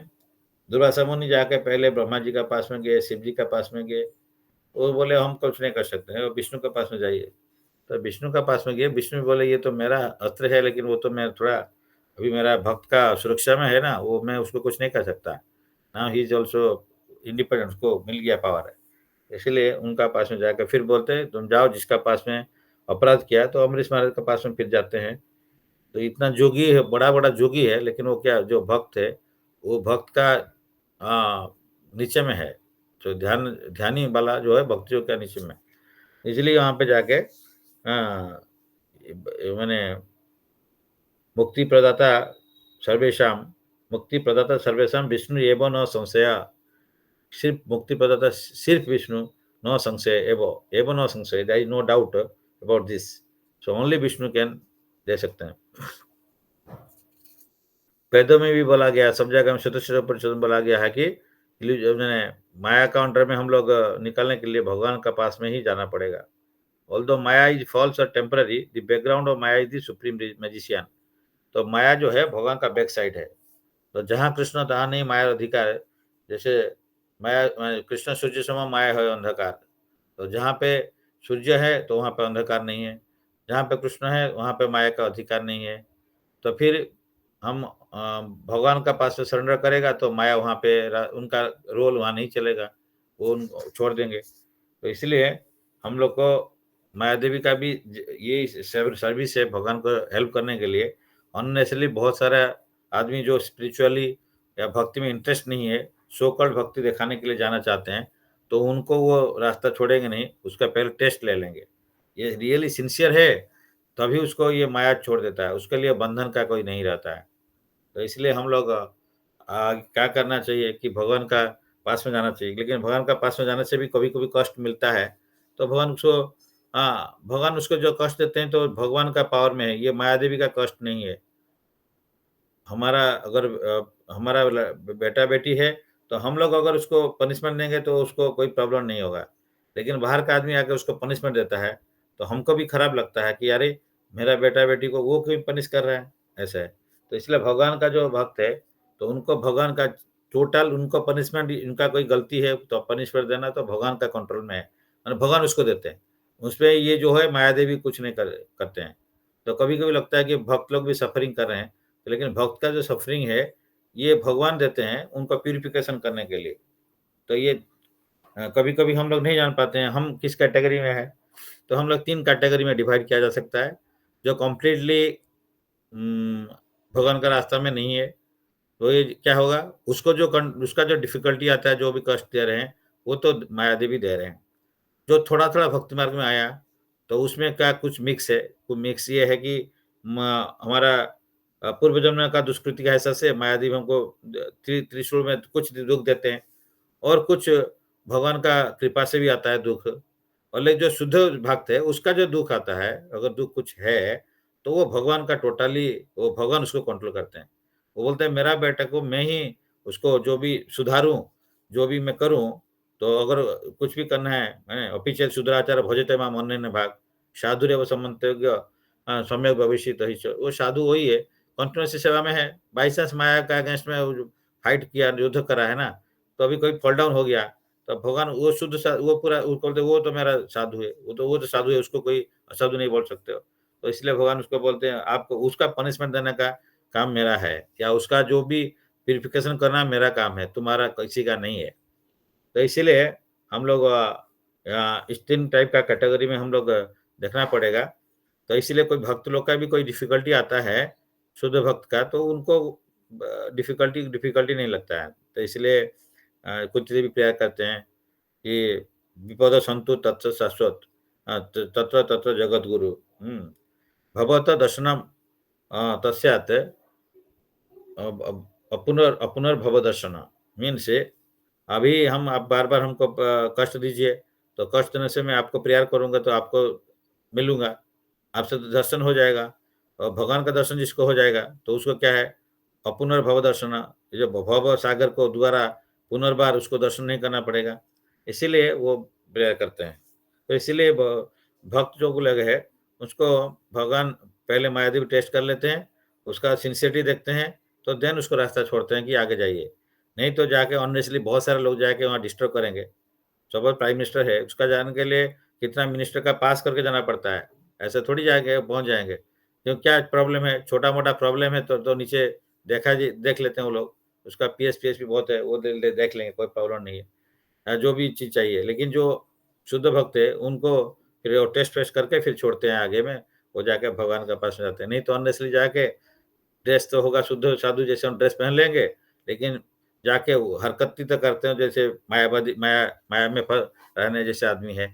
दुर्वासा मुनि जाके पहले ब्रह्मा जी का पास में गए, शिव जी का पास में गए। वो बोले हम कुछ नहीं कर सकते हैं, विष्णु के पास में जाइए। तो विष्णु का पास में गए, विष्णु बोले ये तो मेरा अस्त्र है, लेकिन वो तो मैं थोड़ा अभी मेरा भक्त का सुरक्षा में है ना, वो मैं उसको कुछ नहीं कर सकता ना, ही इज ऑल्सो इंडिपेंडेंट, को मिल गया पावर है। इसलिए उनका पास में जाकर फिर बोलते हैं तुम जाओ, जिसका पास में अपराध किया, तो अमरीश महाराज के पास में फिर जाते हैं। तो इतना जोगी है, बड़ा बड़ा जोगी है, लेकिन वो क्या, जो भक्त है वो भक्त का नीचे में है, जो ध्यानी वाला जो है भक्तियों का नीचे में। इसलिए वहाँ पे जाके मैंने मुक्ति प्रदाता सर्वेशम विष्णु एवं न संशय। सिर्फ मुक्ति प्रदाता सिर्फ विष्णु, नो संशय, एवं नो संशय, there is no doubt about this. So only Vishnu can दे सकते हैं। वेदों में भी बोला गया, सब जगह में शतपरिशत बोला गया है कि माया का अंडर में हम लोग निकलने के लिए भगवान का पास में ही जाना पड़ेगा। ऑल्दो माया इज फॉल्स और temporary, the background of Maya is the supreme magician. तो माया जो है भगवान का बैक साइड है। तो जहाँ कृष्ण तहाँ नहीं माया अधिकार है। जैसे माया कृष्ण सूर्य सम माया है अंधकार, तो जहाँ पे सूर्य है तो वहाँ पे अंधकार नहीं है, जहाँ पे कृष्ण है वहाँ पे माया का अधिकार नहीं है। तो फिर हम भगवान का पास में सरेंडर करेगा तो माया वहाँ पे उनका रोल वहाँ नहीं चलेगा, वो छोड़ देंगे। तो इसलिए हम लोग को माया देवी का भी ये सर्विस है, भगवान को हेल्प करने के लिए अननेसेसरली बहुत सारा आदमी जो स्पिरिचुअली या भक्ति में इंटरेस्ट नहीं है, सो कॉल्ड भक्ति दिखाने के लिए जाना चाहते हैं, तो उनको वो रास्ता छोड़ेंगे नहीं, उसका पहले टेस्ट ले लेंगे। ये रियली सिंसियर है, तभी उसको ये माया छोड़ देता है, उसके लिए बंधन का कोई नहीं रहता है। तो इसलिए हम लोग क्या करना चाहिए कि भगवान का पास में जाना चाहिए, लेकिन भगवान का पास में जाने से भी कभी-कभी कष्ट मिलता है, तो भगवान उसको भगवान उसको जो कष्ट देते हैं तो भगवान का पावर में है, ये माया देवी का कष्ट नहीं है। हमारा अगर हमारा बेटा-बेटी है, तो हम लोग अगर उसको पनिशमेंट देंगे तो उसको कोई प्रॉब्लम नहीं होगा। लेकिन बाहर का आदमी आके उसको पनिशमेंट देता है, तो हमको भी खराब लगता है कि अरे! मेरा बेटा-बेटी को वो क्यों पनिश कर रहा है, ऐसा है। तो इसलिए भगवान का जो भक्त है, तो उनको भगवान का टोटल उनको पनिशमेंट इनका कोई गलती है तो पनिशमेंट देना तो भगवान का कंट्रोल में है, और भगवान उसको देते हैं। उसपे ये जो है माया देवी कुछ नहीं करते हैं। तो कभी-कभी लगता है कि भक्त लोग भी सफरिंग कर रहे हैं। लेकिन भक्त का जो सफ़रिंग है, ये भगवान देते हैं उनका प्यूरिफ़िकेशन करने के लिए। तो ये कभी-कभी हम लोग नहीं जान पाते हैं, हम किस कैटेगरी में हैं। तो हम लोग 3 कैटेगरी में डिवाइड किया जा सकता है। जो कंप्लीटली उम, भगवान का रास्ता में नहीं है, तो ये क्या होगा, उसको जो उसका जो डिफ़िकल्टी आता है, जो भी कष्ट दे रहे हैं, वो तो मायादेवी दे रहे हैं। जो थोड़ा-थोड़ा भक्ति मार्ग में आया, तो उसमें क्या कुछ मिक्स है। कुछ मिक्स ये है कि म हमारा पूर्व जन्म का दुष्कृति का एहसास से मायादेवी हमको त्रिशूल में कुछ दुःख देते हैं, और कुछ भगवान का कृपा से भी आता है दुःख। और लेकिन जो शुद्ध भक्त है, उसका जो दुःख आता है, अगर दुःख कुछ है, तो वो भगवान का टोटली, वो भगवान उसको कंट्रोल करते हैं। वो बोलते हैं मेरा बेटा को मैं ही उसको जो भी सुधारूँ, जो भी मैं करूँ, तो अगर कुछ भी करना है, हैं, अपि चेत् शुद्राचार भजते माम् अन्येन भाक्, साधुरेव सम्मन्तव्य सम्यक भविष्यति हि च। वो साधु वही है, कंटीन्यूअसली सेवा में है। बाय चांस माया का अगेंस्ट में वो जो फाइट किया, युद्ध करा है ना, तो अभी कोई फॉल डाउन हो गया, तो भगवान वो शुद्ध वो पूरा वो बोलते वो तो मेरा साधु है, वो तो साधु है, उसको कोई असाधु नहीं बोल सकते हो। तो इसलिए भगवान उसको बोलते हैं आपको उसका पनिशमेंट देने का काम मेरा है, या उसका जो भी प्यूरिफिकेशन करना मेरा काम है, तुम्हारा किसी का नहीं है। तो इसीलिए हम लोग इस 3 टाइप का कैटेगरी में हम लोग देखना पड़ेगा। तो इसीलिए कोई भक्त लोग का भी कोई डिफ़िकल्टी आता है, शुद्ध भक्त का, तो उनको डिफ़िकल्टी डिफ़िकल्टी नहीं लगता है। तो इसलिए कुछ भी प्रेयर करते हैं कि विपद सन्तु तत्स शाश्वत तत्र तत्र जगद्गुरु। हुँ। भगवतः दर्शनम तस्यात् अब अपुनर्भव दर्शन मीन्स अभी हम आप बार-बार हमको कष्ट दीजिए, तो कष्ट देने से मैं आपको प्यार करूँगा तो आपको मिलूँगा, आपसे तो दर्शन हो जाएगा, और भगवान का दर्शन जिसको हो जाएगा, तो उसको क्या है, अपुनर्भव दर्शन, ये जो भव सागर को दोबारा पुनर्बार उसको दर्शन नहीं करना पड़ेगा, इसीलिए वो प्रेयर करते हैं। तो इसीलिए भक्त जो लोग है, उसको भगवान पहले मायादेव टेस्ट कर लेते हैं, उसका सिंसियरिटी देखते हैं, तो देन उसको रास्ता छोड़ते हैं कि आगे जाइए। नहीं तो जाके ऑनेस्टली बहुत सारे लोग जाके वहाँ डिस्टर्ब करेंगे। सपोज़ प्राइम मिनिस्टर है, उसका जाने के लिए कितना मिनिस्टर का पास करके जाना पड़ता है। ऐसे थोड़ी जाके पहुँच जाएँगे। क्यों क्या प्रॉब्लम है, छोटा-मोटा प्रॉब्लम है तो नीचे देख लेते हैं वो लोग। उसका पीएस भी बहुत है, वो देख लेंगे, कोई प्रॉब्लम नहीं है। जो भी चीज़ चाहिए। लेकिन जो शुद्ध भक्त है, उनको फिर वो टेस्ट-वेस्ट करके फिर छोड़ते हैं आगे में, वो जाके भगवान के पास में जाते हैं। नहीं तो अननेसेसरी जाके ड्रेस तो होगा शुद्ध साधु जैसे हम ड्रेस पहन लेंगे, लेकिन जाके वो हरकत तो करते हैं जैसे मायावादी माया माया में रहने जैसे आदमी है।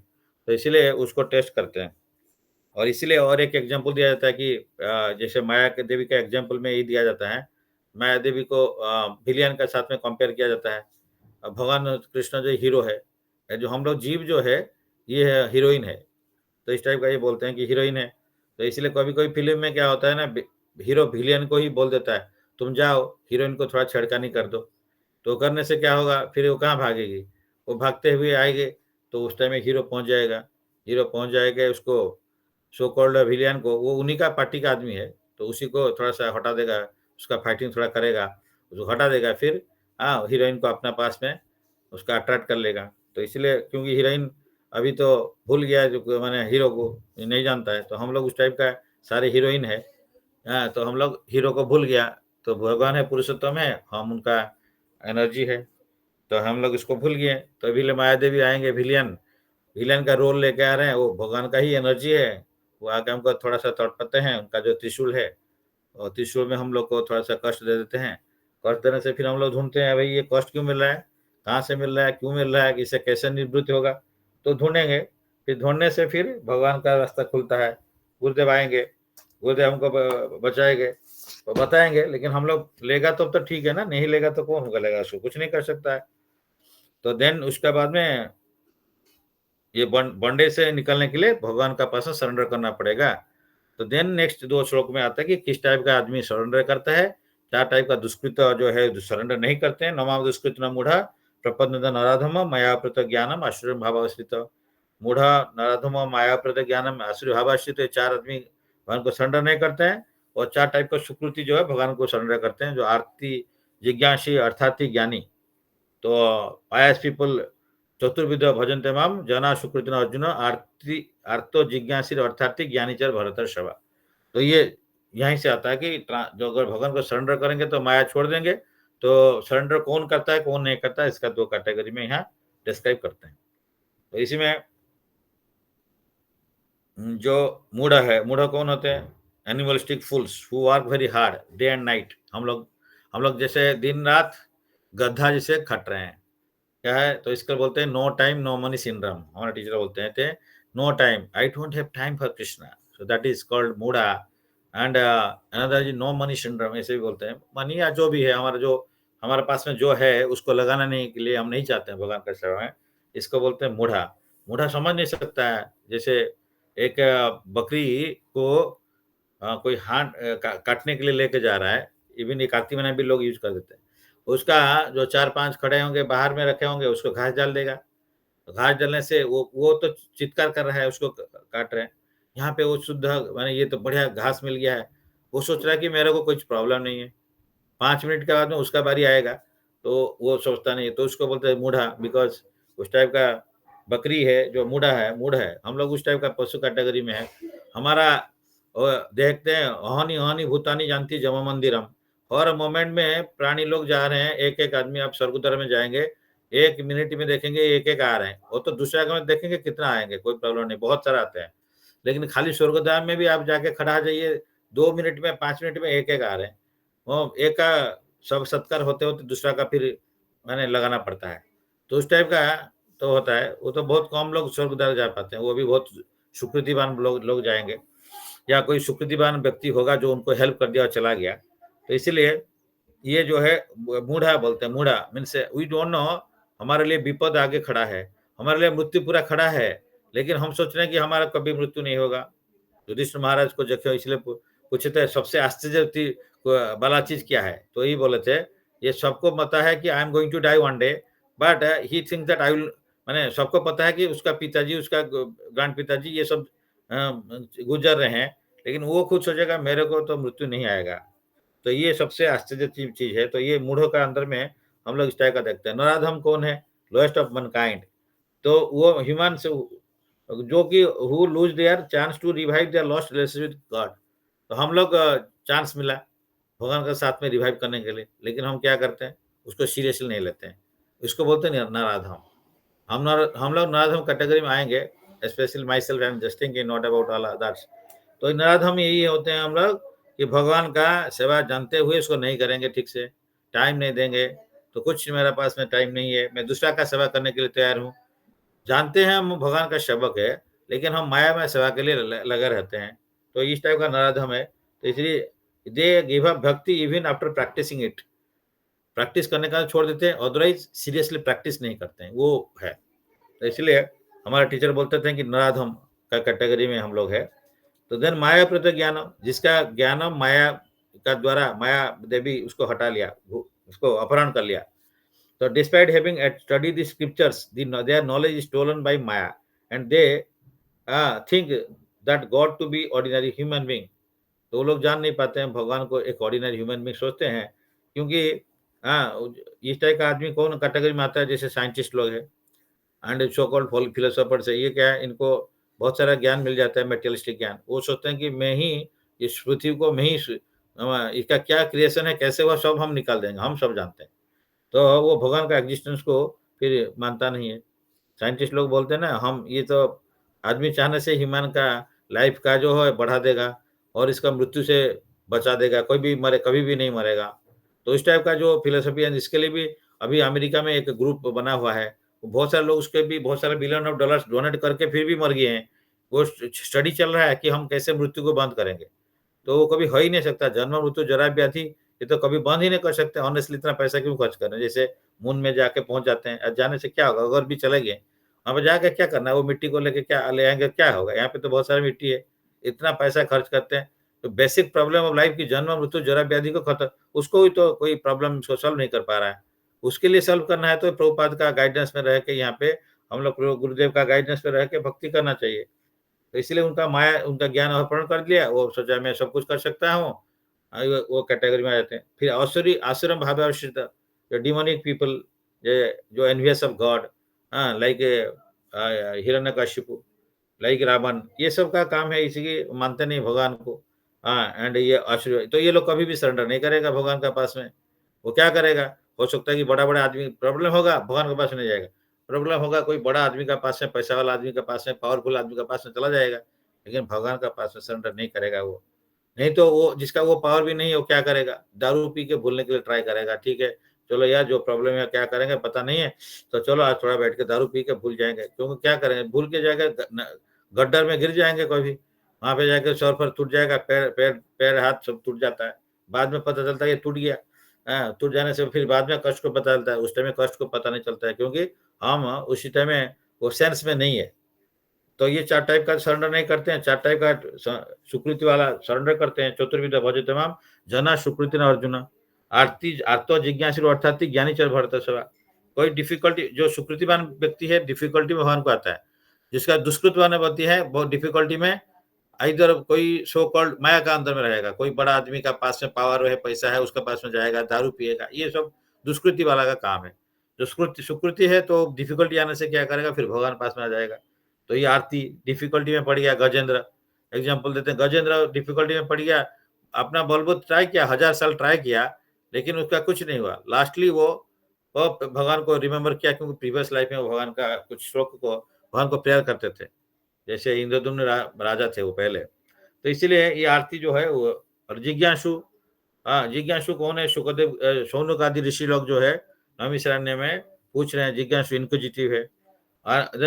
तो इसीलिए उसको टेस्ट करते हैं। और इसीलिए और एक एग्ज़ाम्पल दिया जाता है कि जैसे माया के देवी का एग्ज़ाम्पल में ये दिया जाता है, माया देवी को विलियन के साथ में कंपेयर किया जाता है। भगवान कृष्ण जो हीरो है, जो हम लोग जीव जो है, ये है हीरोइन है। तो इस टाइप का ये बोलते हैं कि हीरोइन है। तो इसलिए कभी-कभी फ़िल्म में क्या होता है ना, हीरो विलेन को ही बोल देता है, "तुम जाओ, हीरोइन को थोड़ा छेड़खानी कर दो।" तो करने से क्या होगा, फिर वो कहाँ भागेगी? वो भागते हुए आएँगे, तो उस टाइम में हीरो पहुँच जाएगा। हीरो पहुँच जाएगा, उसको सो कॉल्ड विलेन को, वो उन्हीं का पार्टी का आदमी है, तो उसी को थोड़ा-सा हटा देगा, उसका फाइटिंग थोड़ा करेगा, उसको हटा देगा, फिर हीरोइन को अपना पास में उसका अट्रैक्ट कर लेगा। तो इसलिए क्योंकि हीरोइन अभी तो भूल गया है जो माने हीरो को नहीं जानता है, तो हम लोग उस टाइप का सारे हीरोइन है। तो हम लोग हीरो को भूल गया, तो भगवान है, पुरुषोत्तम है, हम उनका एनर्जी है, तो हम लोग इसको भूल गए। तो अभी मायादेवी आएँगे, विलेन विलेन का रोल लेके आ रहे हैं, वो भगवान का ही एनर्जी है। वो आके हमको थोड़ा-सा तड़पाते हैं, उनका जो त्रिशूल है, और त्रिशूल में हम लोग को थोड़ा-सा कष्ट दे देते हैं। कष्ट देने से फिर हम लोग ढूँढते हैं, भई ये कष्ट क्यों मिल रहा है? कहाँ से मिल रहा है? क्यों मिल रहा है? इससे कैसे निवृत्ति होगा? तो ढूँढेंगे, फिर ढूँढने से फिर भगवान का रास्ता खुलता है। गुरुदेव आएँगे, गुरुदेव हमको बचाएँगे, तो बताएँगे, लेकिन हम लोग लेगा तब तो ठीक है ना, नहीं लेगा तो कौन होगा लेगा उसको? कुछ नहीं कर सकता है। तो देन उसके बाद में ये बॉन्डेज से निकलने के लिए भगवान का पास में सरेंडर करना पड़ेगा। तो देन नेक्स्ट 2 श्लोक में आता है कि किस टाइप का आदमी सरेंडर करता है, क्या टाइप का दुष्कृत जो है जो सरेंडर नहीं करते हैं। नमाम दुष्कृत न मूढ़ा प्रपन्नद नराधम मयावृत ज्ञानम आश्रय भावाश्रित। मूढ़ा नराधम मायावृत ज्ञानम आश्रय भावाश्रित, ये 4 आदमी भगवान को सरेंडर नहीं करते हैं। और 4 टाइप का सुकृति जो है भगवान को सरेंडर करते हैं, जो आरती जिज्ञासी अर्थार्थी ज्ञानी। तो pious people चतुर्विध भजन्ते माम जना सुकृतिन अर्जुन आर्ति आर्तो जिज्ञासिर अर्थार्थी ज्ञानीचर भरतर्षभा। तो ये यहीं से आता है कि जो अगर भगवान को सरेंडर करेंगे तो माया छोड़ देंगे। तो सरेंडर कौन करता है, कौन नहीं करता है, इसका 2 कैटेगरी में यहाँ डिस्क्राइब करते हैं। तो इसी में जो मूढ़ा है, मूढ़ा कौन होते हैं? Animalistic fools who work very hard day and night. हम लोग जैसे दिन-रात गधा जैसे खट रहे हैं। क्या है? तो इसको बोलते हैं no time no money syndrome. हमारे टीचर बोलते हैं थे no time, I don't have time for Krishna, so that is called मूढ़ा। And another is no money syndrome, ऐसे भी बोलते हैं। मनी या जो भी है, जो हमारे पास में जो है उसको लगाना नहीं के लिए हम नहीं चाहते हैं भगवान का सेवा में, इसको बोलते हैं मूढ़ा। मूढ़ा समझ नहीं सकता है। जैसे एक बकरी को कोई काटने के लिए लेके जा रहा है, इवन ये कार्तिक महीने में भी लोग यूज कर देते हैं। उसका जो 4-5 खड़े होंगे, बाहर में रखे होंगे, उसको घास डाल देगा। तो घास डालने से वो तो चित्कार कर रहा है, उसको काट रहे हैं। यहाँ पे वो शुद्ध माने ये तो बढ़िया घास मिल गया है। वो सोच रहा है कि मेरे को कुछ प्रॉब्लम नहीं है। 5 मिनट के बाद में उसका बारी आएगा, तो वो सोचता नहीं है। तो उसको बोलते हैं मूढ़ा, बिकॉज़ उस टाइप का बकरी है जो मूढ़ है। हम लोग उस टाइप का पशु कैटेगरी में है। हमारा देखते हैं हानि हानि भूतानि जानती जमा मंदिरम। हर मोमेंट में प्राणी लोग जा रहे हैं, एक-एक आदमी आप स्वर्गद्वार में जाएँगे, 1 मिनट में देखेंगे एक-एक आ रहे हैं। वो तो दूसरे आगमन में देखेंगे कितना आएँगे, कोई प्रॉब्लम नहीं, बहुत सारे आते हैं। लेकिन खाली स्वर्गद्वार में भी आप जाके खड़ा हो जाइए, 2 मिनट में, 5 मिनट में एक-एक आ रहे हैं। वो एक का सब सत्कार होते-होते दूसरा का फिर माने लगाना पड़ता है। तो उस टाइप का तो होता है। वो तो बहुत कम लोग स्वर्गद्वार जा पाते हैं, वो भी बहुत सुकृतिवान लोग लोग जाएँगे। या कोई सुकृतिवान व्यक्ति होगा जो उनको हेल्प कर दिया और चला गया। तो इसीलिए ये जो है मूढ़ा बोलते हैं। मूढ़ा मीन्स वी डोंट नो, हमारे लिए विपद आगे खड़ा है, हमारे लिए मृत्यु पूरा खड़ा है, लेकिन हम सोच रहे हैं कि हमारा कभी मृत्यु नहीं होगा। युधिष्ठिर महाराज को देखो, इसलिए पूछे थे सबसे आश्चर्य वाला चीज क्या है? तो यही बोले थे, ये सबको पता है कि I am going to die one day, but he think that I will, माने सबको पता है कि उसका पिताजी, उसका ग्रैंड पिताजी ये सब गुजर रहे हैं, लेकिन वो खुद सोचेगा मेरे को तो मृत्यु नहीं आएगा। तो ये सबसे आश्चर्य चीज है। तो ये मूढ़ों का अंदर में हम लोग इस टाइप का देखते हैं। नराधम कौन है? Lowest of mankind. तो वो ह्यूमन से जो कि who lose their chance to revive their lost relationship with God. तो हम लोग चांस मिला भगवान के साथ में रिवाइव करने के लिए, लेकिन हम क्या करते हैं? उसको सीरियसली नहीं लेते हैं। इसको बोलते हैं नराधम। हम लोग नराधम कैटेगरी में आएँगे, specially my self, I am just thinking not about all others. तो नराधम यही होते हैं हम लोग कि भगवान का सेवा जानते हुए उसको नहीं करेंगे ठीक से, टाइम नहीं देंगे। तो कुछ मेरे पास में टाइम नहीं है, मैं दूसरा का सेवा करने के लिए तैयार हूँ। जानते हैं हम भगवान का सेवक है, लेकिन हम माया में सेवा के लिए लगे रहते हैं। तो इस टाइप का नराधम है। तो इसलिए they give up bhakti even after practicing it. Practice करने का छोड़ देते हैं, अदरवाइज सीरियसली प्रैक्टिस नहीं करते हैं, वो है। तो इसलिए हमारे टीचर बोलते थे कि नराधम का कैटेगरी में हम लोग है। तो देन माया प्रत ज्ञानम, जिसका ज्ञानम माया का द्वारा माया देवी उसको हटा लिया, उसको अपहरण कर लिया। तो despite having studied the scriptures, their knowledge is stolen by Maya, and they think that God to be ordinary human being. तो वो लोग जान नहीं पाते हैं भगवान को एक ऑर्डिनरी ह्यूमन बीइंग सोचते हैं, क्योंकि इस टाइप का आदमी कौन कैटेगरी में आता है? जैसे साइंटिस्ट लोग हैं एंड सो कॉल्ड फिलोसोफर्स है। ये क्या है? इनको बहुत सारा ज्ञान मिल जाता है, मेटेरियलिस्टिक ज्ञान। वो सोचते हैं कि मैं ही इस पृथ्वी को, मैं ही इसका क्या क्रिएशन है, कैसे हुआ, सब हम निकाल देंगे, हम सब जानते हैं। तो वो भगवान का एग्जिस्टेंस को फिर मानता नहीं है। साइंटिस्ट लोग बोलते हैं ना, हम ये तो आदमी चाहने से ह्यूमन का लाइफ का जो है बढ़ा देगा और इसका मृत्यु से बचा देगा, कोई भी मरे कभी भी नहीं मरेगा। तो इस टाइप का जो फिलॉसफी है जिसके लिए भी अभी अमेरिका में एक ग्रुप बना हुआ है। बहुत सारे लोग उसके भी बहुत सारे बिलियन ऑफ डॉलर्स डोनेट करके फिर भी मर गए हैं। वो स्टडी चल रहा है कि हम कैसे मृत्यु को बंद करेंगे। तो वो कभी हो ही नहीं सकता। जन्म, मृत्यु, जरा व्याधि ये तो कभी बंद ही नहीं कर सकते। ऑनेस्टली इतना पैसा क्यों खर्च कर रहे हैं? जैसे मून में जाके पहुँच जाते हैं। जाने से क्या होगा? अगर भी चले गए, वहाँ पे जाके क्या करना है? वो मिट्टी को लेके क्या ले आएँगे? क्या होगा? यहाँ पे तो बहुत सारी मिट्टी है। इतना पैसा खर्च करते हैं। तो बेसिक प्रॉब्लम ऑफ लाइफ की जन्म, मृत्यु, जरा व्याधि को खत्म, उसको ही तो कोई प्रॉब्लम उसको सॉल्व नहीं कर पा रहा है। उसके लिए सॉल्व करना है तो प्रभुपाद का गाइडेंस में रह के यहाँ पे हम लोग गुरुदेव का गाइडेंस में रह के भक्ति करना चाहिए। तो इसलिए उनका माया उनका ज्ञान अपहरण कर लिया, वो सोचा मैं सब कुछ कर सकता हूँ। वो कैटेगरी में आ जाते हैं। फिर आसुरी आसुरम भावाश्रित जो डिमोनिक पीपल जो envious of God, like Hiranyakashipu, like Ravana, ये सब का काम है इसी मानते नहीं भगवान को। एंड ये आसुरी, तो ये लोग कभी भी सरेंडर नहीं करेगा भगवान के पास में। वो क्या करेगा? हो सकता है कि बड़ा-बड़ा आदमी प्रॉब्लम होगा, भगवान के पास नहीं जाएगा। प्रॉब्लम होगा कोई बड़ा आदमी के पास में, पैसा वाला आदमी के पास में, पावरफुल आदमी के पास में चला जाएगा, लेकिन भगवान के पास में सरेंडर नहीं करेगा वो। नहीं तो वो जिसका वो पावर भी नहीं है, वो क्या करेगा? दारू पी के भूलने के लिए ट्राई करेगा, ठीक है, चलो यार जो प्रॉब्लम है क्या करेंगे पता नहीं है, तो चलो आज थोड़ा बैठ के दारू पी के भूल जाएँगे। क्योंकि क्या करेंगे? भूल के जाएँगे गड्ढर में गिर जाएँगे कभी, वहाँ पे जाके सर-फर टूट जाएगा, पैर-हाथ सब टूट जाता है। बाद में पता चलता है ये टूट गया। टूट जाने से फिर बाद में कष्ट को पता चलता है, उस टाइम में कष्ट को पता नहीं चलता है क्योंकि हम उसी टाइम में वो सेंस में नहीं है। तो ये 4 टाइप का सरेंडर नहीं करते हैं, 4 टाइप का सुकृति वाला सरेंडर करते हैं। चतुर्विध भजते जना सुकृति न अर्जुन। आर्तो जिज्ञासु अर्थात ज्ञानी चर भरतर्षभ। कोई डिफिकल्टी जो सुकृतिवान व्यक्ति है, डिफिकल्टी में भगवान को आता है। जिसका दुष्कृतवान व्यक्ति है, बहुत डिफिकल्टी में इधर कोई सो कॉल्ड माया का अंदर में रहेगा। कोई बड़ा आदमी का पास में पावर है, पैसा है, उसके पास में जाएगा, दारू पिएगा। ये सब दुष्कृति वाला का काम है। जो सुकृति है तो डिफिकल्टी आने से क्या करेगा? फिर भगवान पास में आ जाएगा। तो ये आरती डिफिकल्टी में पड़ गया, गजेंद्र एग्जाम्पल देते हैं। गजेंद्र डिफिकल्टी में पड़ गया, अपना बलबूत ट्राई किया, 1000 साल ट्राई किया, लेकिन उसका कुछ नहीं हुआ। लास्टली वो भगवान को रिमेंबर किया क्योंकि प्रीवियस लाइफ में वो भगवान का कुछ श्लोक को भगवान को प्रेयर करते थे। जैसे इंद्रद्युम्न राजा थे वो पहले। तो इसीलिए ये आरती जो है वो, और जिज्ञासु, जिज्ञासु कौन है? शुकदेव, शौनक आदि ऋषि लोग जो है नैमिषारण्य में पूछ रहे हैं। जिज्ञासु इनक्विजिटिव है।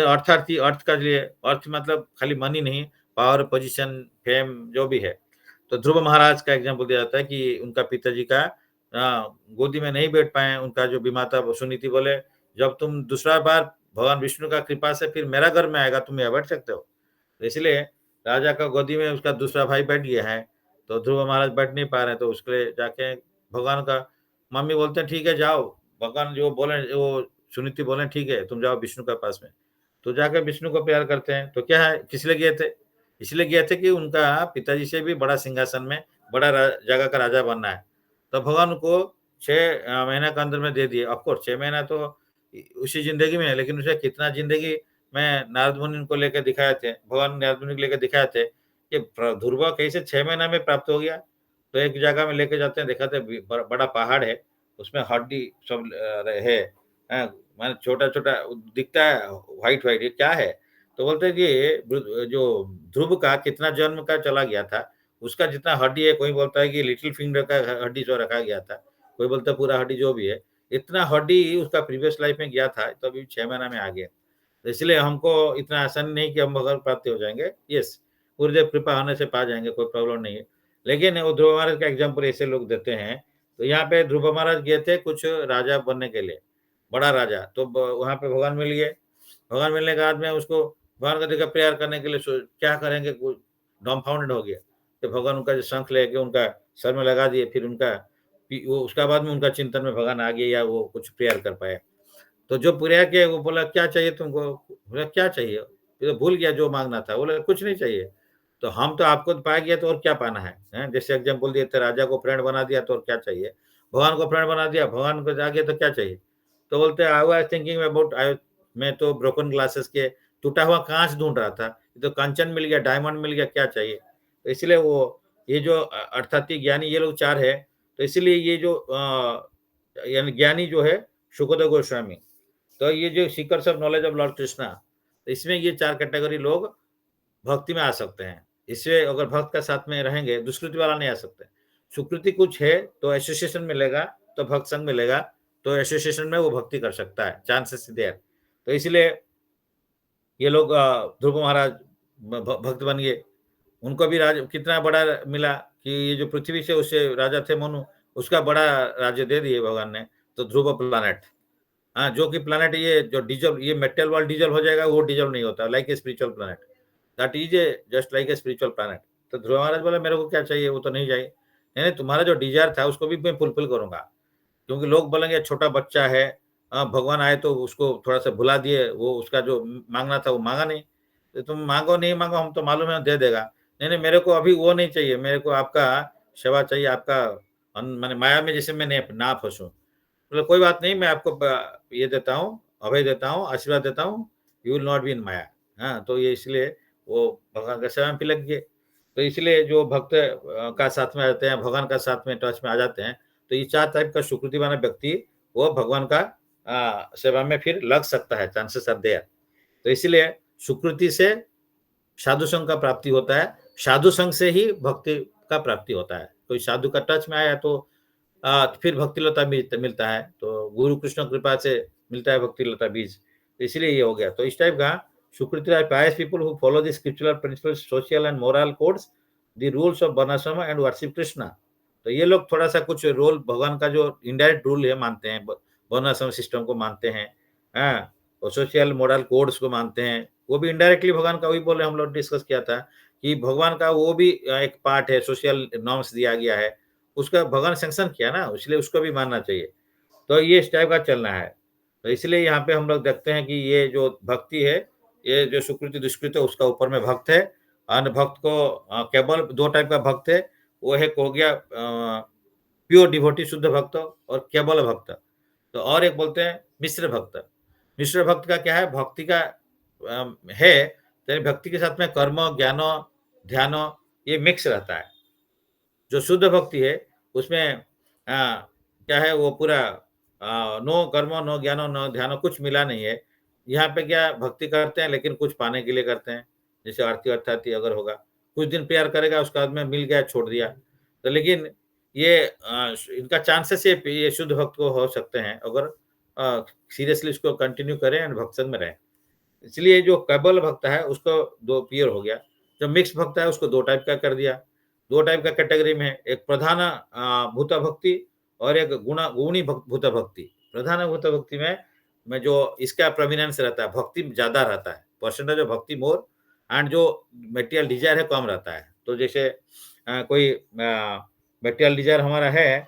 अर्थार्थी, अर्थ का लिए अर्थ मतलब खाली मनी नहीं, पावर, पोजीशन, फेम जो भी है। तो ध्रुव महाराज का एग्जाम्पल दिया जाता है कि उनका पिताजी का गोदी में नहीं बैठ पाए। उनका जो विमाता सुनीति बोले, जब तुम दूसरा बार भगवान विष्णु का कृपा से फिर मेरा घर में आएगा, तुम यहाँ बैठ सकते हो। तो इसलिए राजा का गोदी में उसका दूसरा भाई बैठ गया है, तो ध्रुव महाराज बैठ नहीं पा रहे हैं, तो उसके लिए जाके भगवान का मम्मी बोलते हैं ठीक है जाओ, भगवान जो बोले वो सुनीति बोले ठीक है तुम जाओ विष्णु के पास में। तो जाकर विष्णु को प्यार करते हैं। तो क्या है, किस लिए गए थे? इसलिए गए थे कि उनका पिताजी से भी बड़ा सिंहासन में बड़ा जगह का राजा बनना है। तो भगवान को 6 महीना के अंदर में दे दिए। ऑफ कोर्स 6 महीना तो उसी जिंदगी में है, लेकिन उसे कितना जिंदगी में नारद मुनि को लेकर दिखाए थे, भगवान नारद मुनि को लेकर दिखाए थे कि ध्रुव कैसे 6 महीना में प्राप्त हो गया। तो एक जगह में लेके जाते हैं, दिखाते हैं बड़ा पहाड़ है, उसमें हड्डी सब है, माने छोटा-छोटा दिखता है, व्हाइट-व्हाइट, ये क्या है? तो बोलते हैं कि ये जो ध्रुव का कितना जन्म का चला गया था, उसका जितना हड्डी है, कोई बोलता है कि लिटिल फिंगर का हड्डी जो रखा गया था, कोई बोलता है पूरा हड्डी जो भी है, इतना हड्डी उसका प्रीवियस लाइफ में गया था, तो अभी 6 महीना में आ गया। तो इसलिए हमको इतना आसान नहीं कि हम भगवान प्राप्त हो जाएँगे। येस, गुरुदेव कृपा होने से पा जाएँगे, कोई प्रॉब्लम नहीं है। लेकिन वो ध्रुव महाराज का एग्ज़ाम्पल ऐसे लोग देते हैं, तो यहाँ पे ध्रुव महाराज गए थे कुछ राजा बनने के लिए, बड़ा राजा, तो ब वहाँ पे भगवान मिल गए। भगवान मिलने के बाद में उसको भगवान का देखा प्रेयर करने के लिए क्या करेंगे, डम्फाउंडेड हो गया। तो भगवान उनका जो शंख लेके उनका सर में लगा दिए, फिर उनका वो उसका बाद में उनका चिंतन में भगवान आ गए या वो कुछ प्रेयर कर पाए। तो जो प्रेयर किया वो बोला क्या चाहिए तुमको? बोला क्या चाहिए? ये तो भूल गया जो माँगना था। बोला कुछ नहीं चाहिए। तो हम तो आपको तो पा गया तो और क्या पाना है? हैं? जैसे एग्ज़ाम्पल दिए थे, राजा को फ्रेंड बना दिया तो और क्या चाहिए? भगवान को फ्रेंड बना दिया, भगवान को आ गया तो क्या चाहिए? तो बोलते हैं I was thinking about I, मैं तो ब्रोकन ग्लासेस के टूटा हुआ काँच ढूँढ रहा था। ये तो कंचन मिल गया, डायमंड मिल गया, क्या चाहिए? तो इसलिए वो ये जो अर्थात ज्ञानी ये लोग 4 है। तो इसीलिए ये जो यानी ज्ञानी जो है सुखदेव गोस्वामी, तो ये जो seekers of knowledge of Lord Krishna, इसमें ये 4 कैटेगरी लोग भक्ति में आ सकते हैं। इससे अगर भक्त का साथ में रहेंगे, दुष्कृति वाला नहीं आ सकते। सुकृति कुछ है तो एसोसिएशन मिलेगा, तो भक्त संग मिलेगा, तो एसोसिएशन में वो भक्ति कर सकता है, चांसेस देयर। तो इसलिए ये लोग ध्रुव महाराज भक्त बन गए। उनको भी राज कितना बड़ा मिला कि ये जो पृथ्वी से उससे राजा थे मनु, उसका बड़ा राज्य दे दिए भगवान ने। तो ध्रुव प्लैनेट, हाँ, जो कि प्लैनेट ये जो डीजल, ये मेटल वर्ल्ड डीजल हो जाएगा, वो डीजल नहीं होता, like a spiritual planet, that is a just like a spiritual planet. तो ध्रुव महाराज बोला मेरे को क्या चाहिए, वो तो नहीं चाहिए, नहीं नहीं, तुम्हारा जो डिजायर था उसको भी मैं फुलफिल करूंगा। क्योंकि लोग बोलेंगे छोटा बच्चा है, भगवान आए तो उसको थोड़ा सा भुला दिए, वो उसका जो मांगना था वो मांगा नहीं, तो तुम मांगो नहीं मांगो हम तो मालूम है दे देगा। नहीं नहीं, मेरे को अभी वो नहीं चाहिए, मेरे को आपका सेवा चाहिए, आपका मैंने माया में जैसे मैं ना फंसू। बोले कोई बात नहीं, मैं आपको ये देता हूँ, अभय देता हूँ, आशीर्वाद देता हूँ, you will not be in Maya. हाँ, तो ये इसलिए वो भगवान का सेवा में भी लग गए। तो इसलिए जो भक्त का साथ में आ जाते हैं, भगवान का साथ में टच में आ जाते हैं, तो ये 4 टाइप का सुकृति वाला व्यक्ति वो भगवान का सेवा में फिर लग सकता है, चांसेस आर देयर। तो इसीलिए सुकृति से साधु संघ का प्राप्ति होता है, साधु संघ से ही भक्ति का प्राप्ति होता है। कोई साधु का टच में आया तो फिर भक्ति लता मिलता है, तो गुरु कृष्ण कृपा से मिलता है भक्ति लता बीज। तो इसलिए ये हो गया। तो इस टाइप का सुकृति pious people who follow the spiritual principles, social and moral codes, the rules of वर्णाश्रम एंड वर्शिप कृष्णा। तो ये लोग थोड़ा सा कुछ रोल भगवान का जो इनडायरेक्ट रूल है मानते हैं, वर्णाश्रम सिस्टम को मानते हैं, हाँ, और सोशल मोरल कोड्स को मानते हैं, वो भी इनडायरेक्टली भगवान का, वही बोले हम लोग डिस्कस किया था कि भगवान का वो भी एक पार्ट है, सोशल नॉर्म्स दिया गया है, उसका भगवान सैंक्शन किया ना, इसलिए उसको भी मानना चाहिए। तो ये इस टाइप का चलना है। तो इसलिए यहाँ पे हम लोग देखते हैं कि ये जो भक्ति है, ये जो सुकृति दुष्कृत है उसका ऊपर में भक्त है। अन्य भक्त को केवल 2 टाइप का भक्त है, वो एक हो गया प्योर डिवोटी शुद्ध भक्त और केवल भक्त। तो और एक बोलते हैं मिश्र भक्त। मिश्र भक्त का क्या है, भक्ति का है, तो भक्ति के साथ में कर्म ज्ञान ध्यान ये मिक्स रहता है। जो शुद्ध भक्ति है उसमें क्या है, वो पूरा नो कर्म नो ज्ञान नो ध्यान, कुछ मिला नहीं है। यहाँ पे क्या भक्ति करते हैं लेकिन कुछ पाने के लिए करते हैं, जैसे आरती अर्थाती अगर होगा, कुछ दिन प्यार करेगा, उसके बाद में मिल गया छोड़ दिया। तो लेकिन ये इनका चांसेस ये शुद्ध भक्त को हो सकते हैं अगर सीरियसली इसको कंटिन्यू करें एंड भक्त संग में रहें। इसलिए जो केवल भक्त है उसको 2 पियर हो गया। जो मिक्स भक्त है उसको 2 टाइप का कर दिया। 2 टाइप का कैटेगरी में, एक प्रधान भूत भक्ति और एक गुणी भूत भक्ति। प्रधान भूत भक्ति में जो इसका प्रोमिनेंस रहता है, भक्ति ज्यादा रहता है, परसेंटेज ऑफ भक्ति मोर, एंड जो मेटेरियल डिजायर है कम रहता है। तो जैसे कोई मेटेरियल डिजायर हमारा है,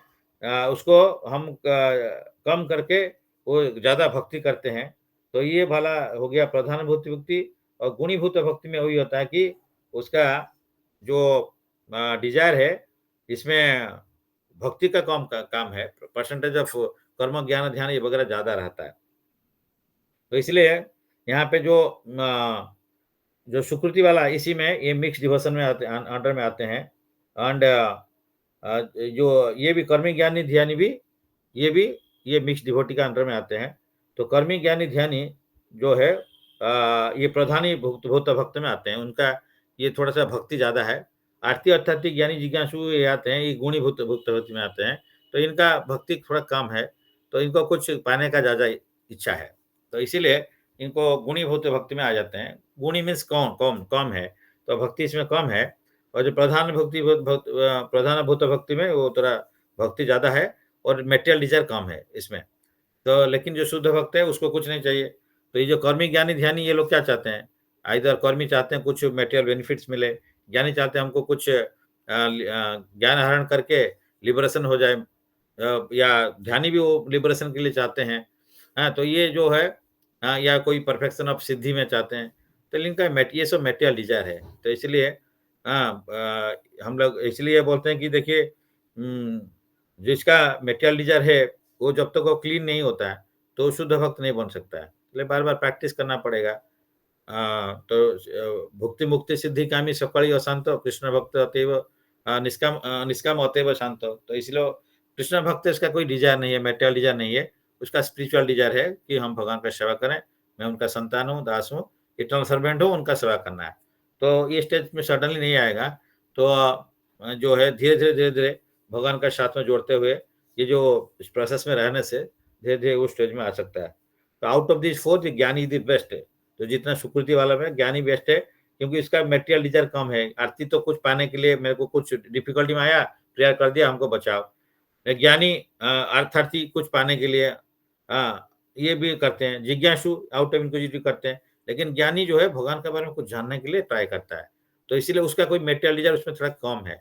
उसको हम कम करके वो ज्यादा भक्ति करते हैं। तो ये भला हो गया प्रधान भूत भक्ति। और गुणीभूत भक्ति में वही होता है कि उसका जो डिजायर है, इसमें भक्ति का काम है, परसेंटेज ऑफ कर्म ज्ञान ध्यान ये वगैरह ज्यादा रहता है। तो इसलिए यहाँ पे जो सुकृति वाला, इसी में ये मिक्स डिवोशन में अंडर में आते हैं। एंड जो ये भी कर्मी ज्ञानी ध्यानी भी ये मिक्स डिवोटी का अंडर में आते हैं। तो कर्मी ज्ञानी ध्यानी जो है ये प्रधानी भूत भक्त में आते हैं, उनका ये थोड़ा सा भक्ति ज्यादा है। आरती अर्थात ज्ञानी जिज्ञासु ये आते हैं, ये गुणी भूत भक्त में आते हैं, तो इनका भक्ति थोड़ा कम है, तो इनको कुछ पाने का ज्यादा इच्छा है, तो इसीलिए इनको गुणी भूत भक्ति में आ जाते हैं। गुणी मीन्स कम है, तो भक्ति इसमें कम है। और जो प्रधान भूत भक्ति में वो थोड़ा भक्ति ज्यादा है और मेटेरियल डिजायर कम है इसमें। तो लेकिन जो शुद्ध भक्त है उसको कुछ नहीं चाहिए। तो ये जो कर्मी ज्ञानी ध्यानी ये लोग क्या चाहते हैं, इधर कर्मी चाहते हैं कुछ मेटेरियल बेनिफिट्स मिले, ज्ञानी चाहते हैं हमको कुछ ज्ञान हरण करके लिबरेशन हो जाए, या ध्यानी भी वो लिबरेशन के लिए चाहते हैं। हाँ, तो ये जो है या कोई परफेक्शन ऑफ सिद्धि में चाहते हैं। तो इनका ये सब मेटेरियल डिजायर है। तो इसलिए हम लोग इसलिए बोलते हैं कि देखिए जिसका मेटेरियल डिजायर है वो जब तक वो क्लीन नहीं होता है तो शुद्ध भक्त नहीं बन सकता है, इसलिए बार बार प्रैक्टिस करना पड़ेगा। तो भुक्ति मुक्ति सिद्धि कामी सकड़ी अशांत, कृष्ण भक्त अतएव निष्काम अतएव शांत। तो इसलिए कृष्ण भक्त इसका कोई डिजायर नहीं है, मेटेरियल डिजायर नहीं है, उसका स्पिरिचुअल डिजायर है कि हम भगवान का सेवा करें, मैं उनका संतान हूँ, दास हूँ, इटर्नल सर्वेंट हूँ, उनका सेवा करना है। तो ये स्टेज में सडनली नहीं आएगा। तो जो है धीरे धीरे भगवान का साथ में जोड़ते हुए ये जो इस प्रोसेस में रहने से धीरे धीरे उस स्टेज में आ सकता है। तो आउट ऑफ दिस फोर ज्ञानी इज द बेस्ट है। तो जितना सुकृति वाला में ज्ञानी बेस्ट है, क्योंकि इसका मेटेरियल डिजायर कम है। आरती तो कुछ पाने के लिए मेरे को कुछ डिफिकल्टी में आया, प्रेयर कर दिया, हमको बचाओ। ज्ञानी अर्थार्थी कुछ पाने के लिए ये भी करते हैं, जिज्ञासु आउट ऑफ इंक्विजिटिव करते हैं, लेकिन ज्ञानी जो है भगवान के बारे में कुछ जानने के लिए ट्राई करता है। तो इसीलिए उसका कोई मेटेरियल डिजायर उसमें थोड़ा कम है,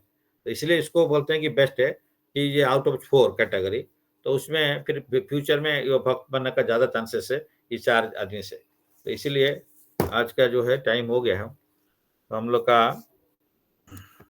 तो इसलिए इसको बोलते हैं कि बेस्ट है कि ये आउट ऑफ फोर कैटेगरी। तो उसमें फिर फ्यूचर में ये भक्त बनने का ज्यादा चांसेस है इस चार आदमी से। तो इसीलिए आज का जो है टाइम हो गया है, तो हम लोग का